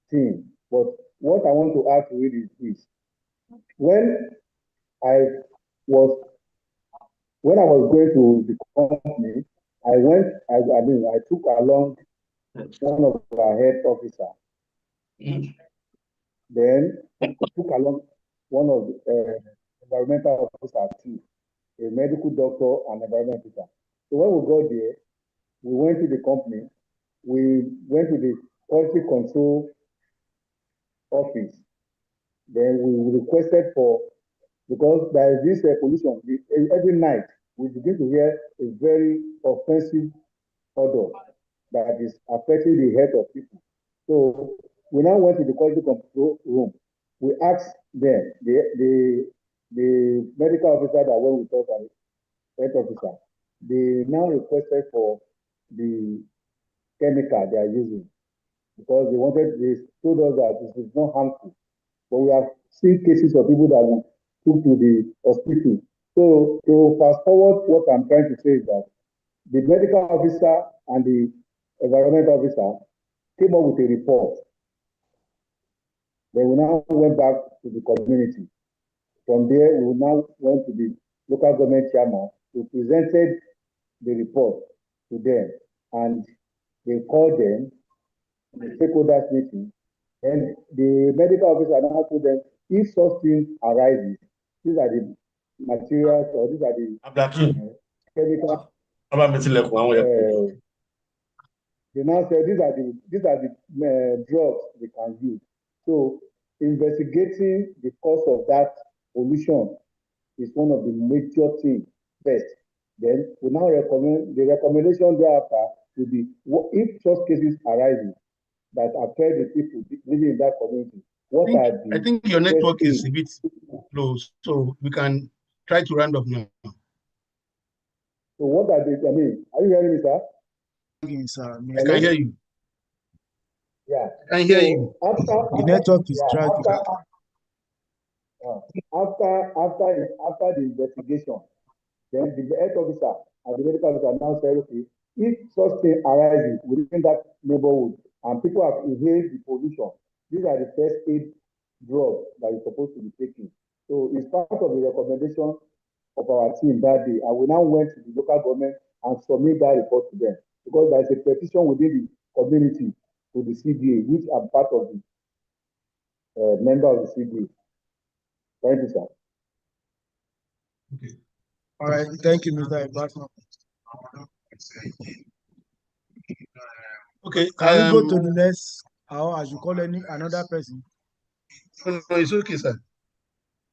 thing, but what I want to add to it is this. When I was going to the company, I took along one of our head officer. Then took along one of the environmental officer too, a medical doctor and environmental officer. So when we got there, we went to the company, we went to the quality control office. Then we requested for, because there is this pollution, every night we begin to hear a very offensive odor that is affecting the health of people. So we now went to the quality control room. We asked them, the medical officer that went with us and health officer, they now requested for the chemical they are using because they told us that this is not harmful. But we have seen cases of people that we took to the hospital. So to fast forward, what I'm trying to say is that the medical officer and the environmental officer came up with a report. Then we now went back to the community. From there, we now went to the local government chairman who presented the report to them, and they called them to the stakeholders meeting. And the medical officer now told them, if such thing arises, these are the materials or these are the chemical. They now said these are the drugs they can use. So investigating the cause of that pollution is one of the major things first. Then we now recommend the recommendation thereafter will be if such cases arising that affect the people living in that community. I think your network is a bit low, so we can try to round up now. So what are the, are you hearing me, sir? Yes, sir. I can hear you. Yeah. I can hear you. The network is dragging. After the investigation, then the health officer and the medical officer now said, okay, if such thing arises within that neighborhood and people have inhaled the pollution, these are the first aid drugs that you're supposed to be taking. So it's part of the recommendation of our team that day. And we now went to the local government and submit that report to them because there is a petition within the community to the CDA, which are part of the member of the CDA. Thank you, sir. Okay. All right. Thank you, Mr. Ibasan. Okay. Can we go to the next, or as you call another person? No, it's okay, sir.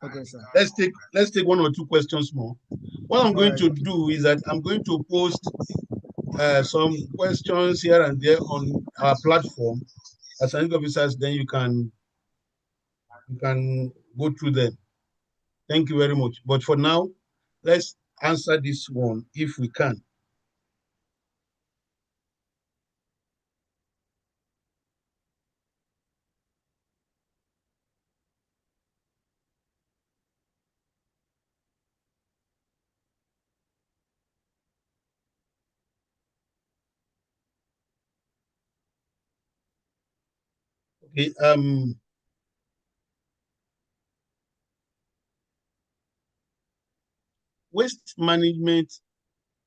Okay, sir. Let's take one or two questions more. What I'm going to do is that I'm going to post some questions here and there on our platform as scientific officers. Then you can go through them. Thank you very much. But for now, let's answer this one if we can. Okay. Waste management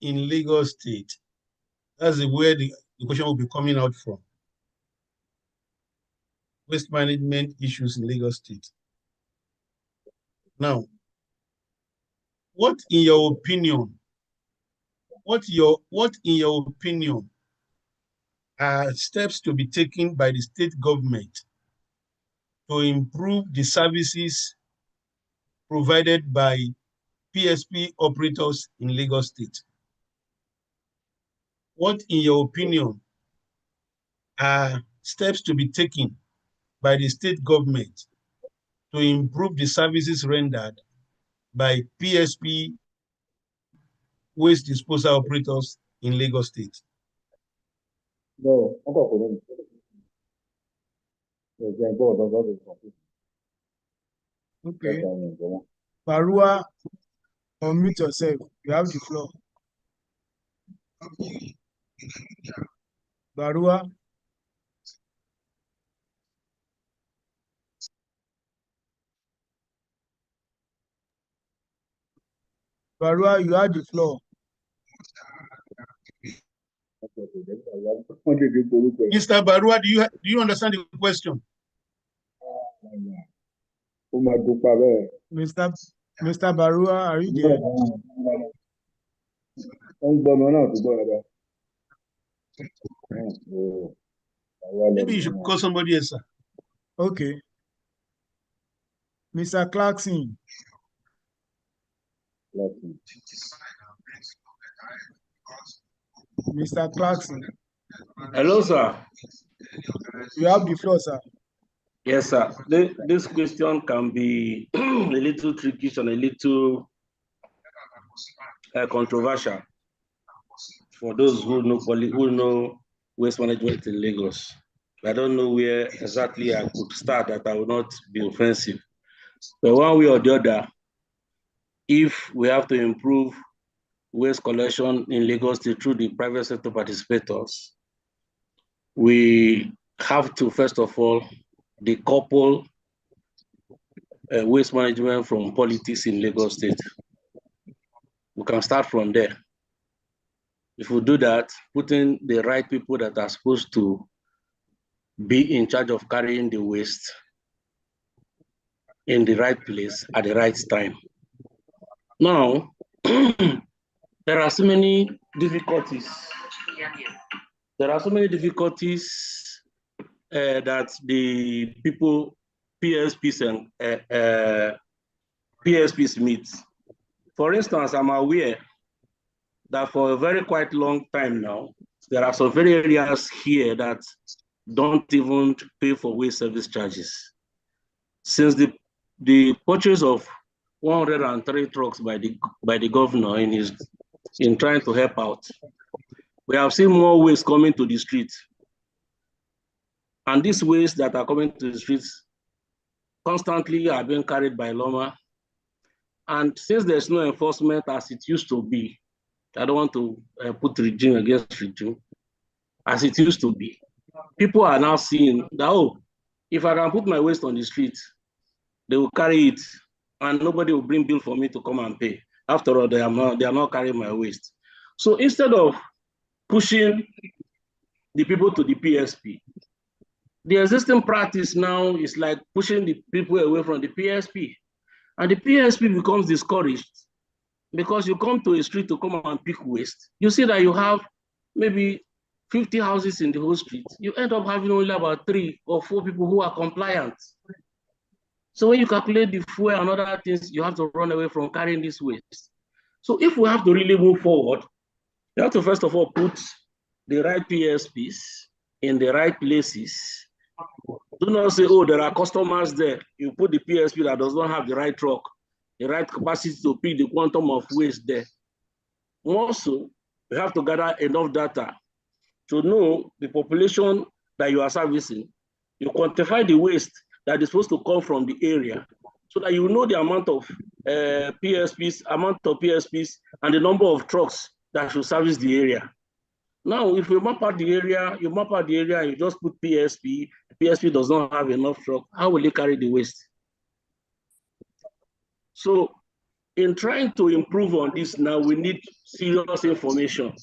in Lagos State. That's where the question will be coming out from. Waste management issues in Lagos State. Now, What in your opinion are steps to be taken by the state government to improve the services provided by PSP operators in Lagos State? What, in your opinion, are steps to be taken by the state government to improve the services rendered by PSP waste disposal operators in Lagos State? No, Okay. Barua, unmute yourself. You have the floor. Barua. Barua, you have the floor. Mr. Barua, do you understand the question? Mr. Barua, are you there? Maybe you should call somebody else, sir. Okay. Mr. Clarkson. Mr. Clarkson. Hello, sir. You have the floor, sir. Yes, sir. This question can be a little tricky and a little controversial for those who know waste management in Lagos. I don't know where exactly I could start that I will not be offensive. But one way or the other, if we have to improve waste collection in Lagos through the private sector participators, we have to, first of all, decouple waste management from politics in Lagos State. We can start from there. If we do that, putting the right people that are supposed to be in charge of carrying the waste in the right place at the right time. Now, there are so many difficulties. There are so many difficulties that the people, PSPs and PSPs meet. For instance, I'm aware that for a very quite long time now, there are some very areas here that don't even pay for waste service charges. Since the purchase of 103 trucks by the governor in trying to help out, we have seen more waste coming to the streets. And these waste that are coming to the streets constantly are being carried by Loma. And since there's no enforcement as it used to be, I don't want to put regime against regime, as it used to be, people are now seeing that, oh, if I can put my waste on the street, they will carry it and nobody will bring bill for me to come and pay. After all, they are not carrying my waste. So instead of pushing the people to the PSP, the existing practice now is like pushing the people away from the PSP. And the PSP becomes discouraged because you come to a street to come and pick waste. You see that you have maybe 50 houses in the whole street. You end up having only about 3 or 4 people who are compliant. So when you calculate the fuel and other things, you have to run away from carrying this waste. So if we have to really move forward, you have to first of all put the right PSPs in the right places. Do not say, oh, there are customers there. You put the PSP that does not have the right truck, the right capacity to pick the quantum of waste there. Also, you have to gather enough data to know the population that you are servicing. You quantify the waste that is supposed to come from the area so that you know the amount of PSPs, and the number of trucks that should service the area. Now, if you map out the area, and you just put PSP, PSP does not have enough truck, how will it carry the waste? So in trying to improve on this now, we need serious information,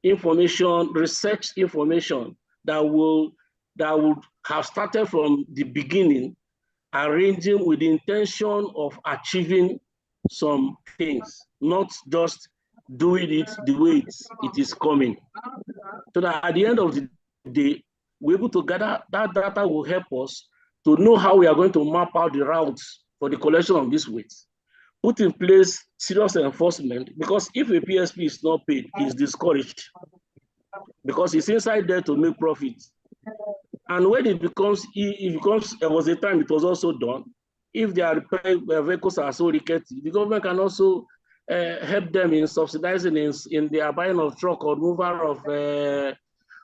research information that would have started from the beginning, arranging with the intention of achieving some things, not just doing it the way it is coming. So that at the end of the day, we're able to gather that data will help us to know how we are going to map out the routes for the collection of this waste. Put in place serious enforcement, because if a PSP is not paid, it's discouraged because it's inside there to make profit. And when it becomes, there was a time it was also done. If their vehicles are so rickety, the government can also help them in subsidizing in their buying of truck or removal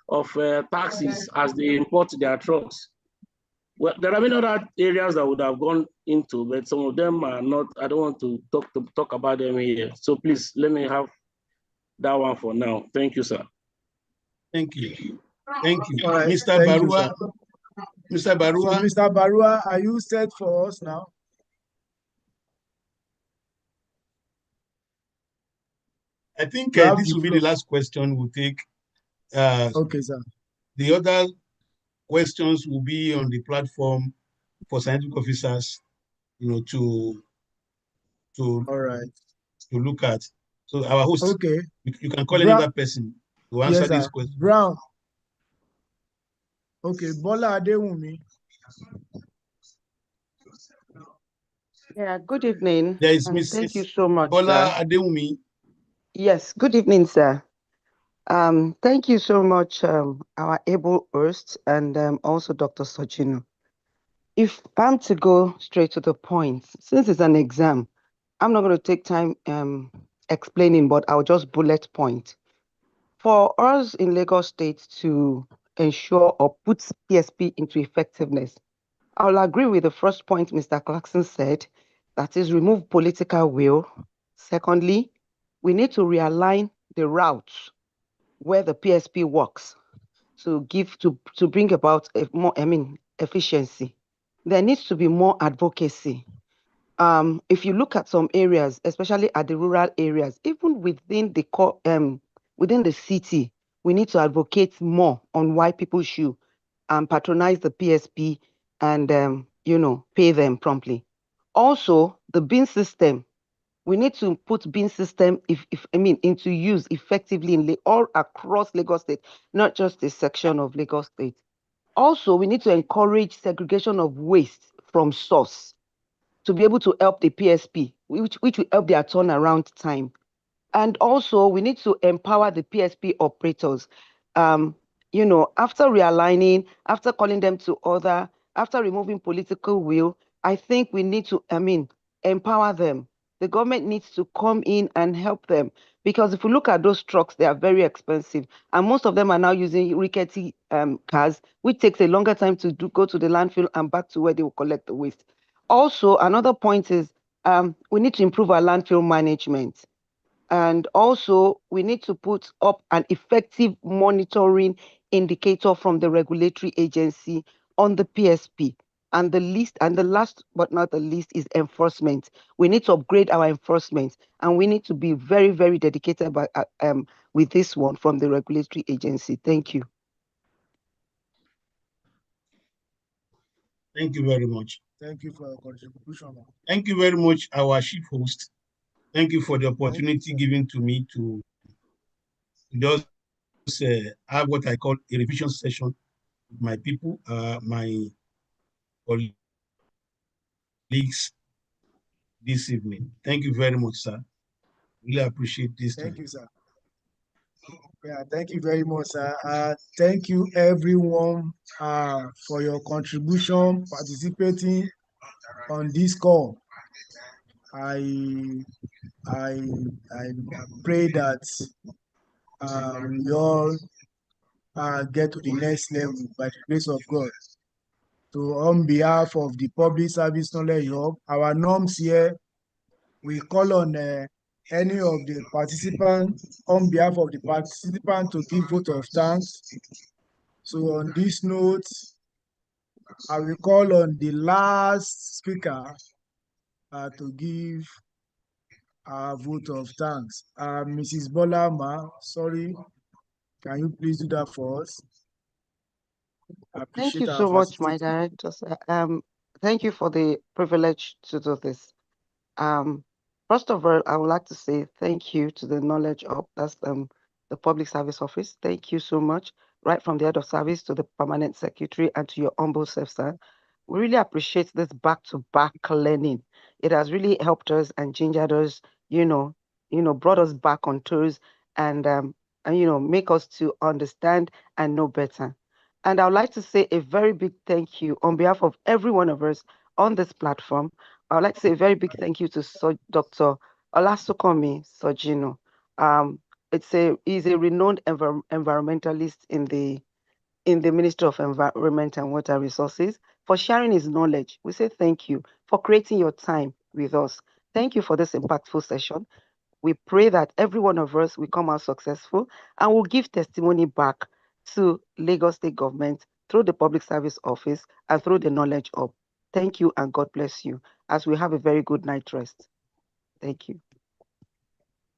of taxes as they import their trucks. Well, there are many other areas that would have gone into, but some of them are not. I don't want to talk about them here. So please let me have that one for now. Thank you, sir. Thank you. Thank you. All right. Mr. Thank you, Barua. sir. Mr. Barua. So, Mr. Barua, are you set for us now? I think You have this the will be floor. the last question we'll take. Okay, sir. The other questions will be on the platform for scientific officers, to all right, to look at. So our host, okay, you can call another person to answer yes, this sir. question. Brown. Okay, Bola Adewumi. Yeah, good evening. There is and thank you so Mrs. much, Bola sir. Adewumi. Yes, good evening, sir. Thank you so much, our able host, and also Dr. Sochinu. If I'm to go straight to the point, since it's an exam, I'm not going to take time explaining, but I'll just bullet point. For us in Lagos State to ensure or put PSP into effectiveness, I'll agree with the first point Mr. Clarkson said, that is remove political will. Secondly, we need to realign the routes where the PSP works to bring about a more, efficiency. There needs to be more advocacy. If you look at some areas, especially at the rural areas, even within the city, we need to advocate more on why people should patronize the PSP and pay them promptly. Also, the bin system. We need to put bin system into use effectively in all across Lagos State, not just a section of Lagos State. Also, we need to encourage segregation of waste from source to be able to help the PSP, which will help their turnaround time. And also, we need to empower the PSP operators. After realigning, after calling them to order, after removing political will, I think we need to, empower them. The government needs to come in and help them, because if we look at those trucks, they are very expensive, and most of them are now using rickety cars, which takes a longer time to go to the landfill and back to where they will collect the waste. Also, another point is we need to improve our landfill management. And also, we need to put up an effective monitoring indicator from the regulatory agency on the PSP. And the last but not the least is enforcement. We need to upgrade our enforcement, and we need to be very, very dedicated with this one from the regulatory agency. Thank you. Thank you very much. Thank you for your contribution. Thank you very much, our chief host. Thank you for the opportunity given to me to just have what I call a revision session with my people, my colleagues this evening. Thank you very much, sir. Really appreciate this. Thank you, sir. Yeah, thank you very much, sir. Thank you, everyone, for your contribution, participating on this call. I pray that we all get to the next level by the grace of God. So on behalf of the Public Service Knowledge Hub, our norms here, we call on any of the participants, on behalf of the participant, to give vote of thanks. So on this note, I will call on the last speaker to give a vote of thanks. Mrs. Bola Ma, sorry, can you please do that for us? Thank you so much, my director. Thank you for the privilege to do this. First of all, I would like to say thank you to the Knowledge Hub, that's the Public Service Office. Thank you so much, right from the head of service to the permanent secretary and to your humble self, sir. We really appreciate this back-to-back learning. It has really helped us and gingered us, brought us back on toes and make us to understand and know better. And I would like to say a very big thank you on behalf of every one of us on this platform. I would like to say a very big thank you to Dr. Olasukomi Sojino. He's a renowned environmentalist in the Ministry of Environment and Water Resources for sharing his knowledge. We say thank you for creating your time with us. Thank you for this impactful session. We pray that every one of us will come out successful and will give testimony back to Lagos State Government through the Public Service Office and through the Knowledge Hub. Thank you and God bless you as we have a very good night rest. Thank you.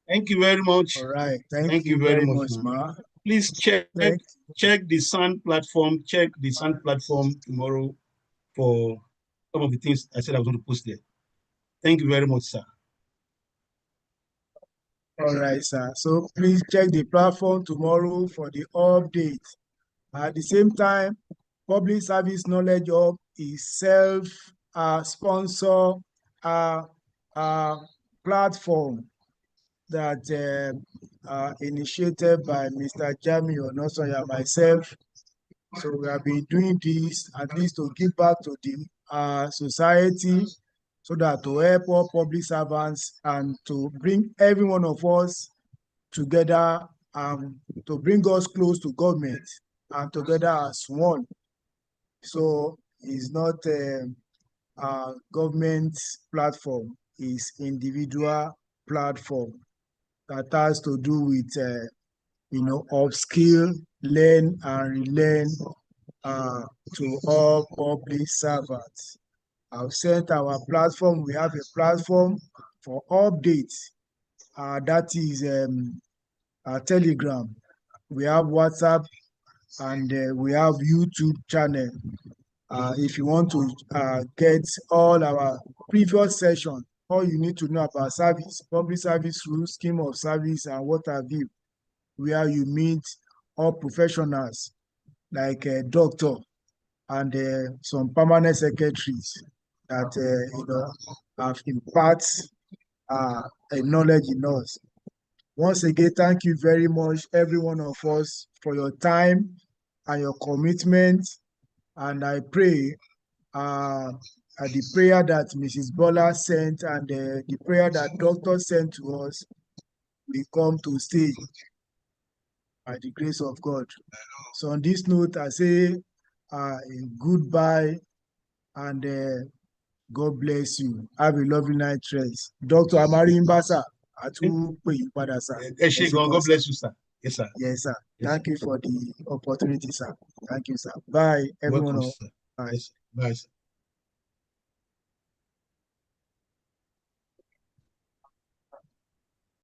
Thank you very much. All right. Thank you very much, ma. Please check the SAN platform. Check the SAN platform tomorrow for some of the things I said I was going to post there. Thank you very much, sir. All right, sir. So please check the platform tomorrow for the update. At the same time, Public Service Knowledge Hub is self-sponsor platform that initiated by Mr. Jami Onosanya, myself. So we have been doing this at least to give back to the society, so that to help all public servants and to bring every one of us together, to bring us close to government and together as one. So it's not a government platform, it's individual platform that has to do with upskill, learn and relearn to all public servants. I've sent our platform. We have a platform for updates. That is Telegram. We have WhatsApp and we have YouTube channel. If you want to get all our previous sessions, all you need to know about service, public service rules, scheme of service, and what have you, where you meet all professionals like a doctor and some permanent secretaries that have imparted a knowledge in us. Once again, thank you very much, every one of us, for your time and your commitment. And I pray the prayer that Mrs. Bola sent and the prayer that Doctor sent to us will come to stay by the grace of God. So on this note, I say goodbye and God bless you. Have a lovely night rest. Dr. Amari Mbasa, God bless you, sir. Yes, sir. Yes, sir. Thank you for the opportunity, sir. Thank you, sir. Bye, everyone. Welcome, sir. Bye. Yes, bye, sir.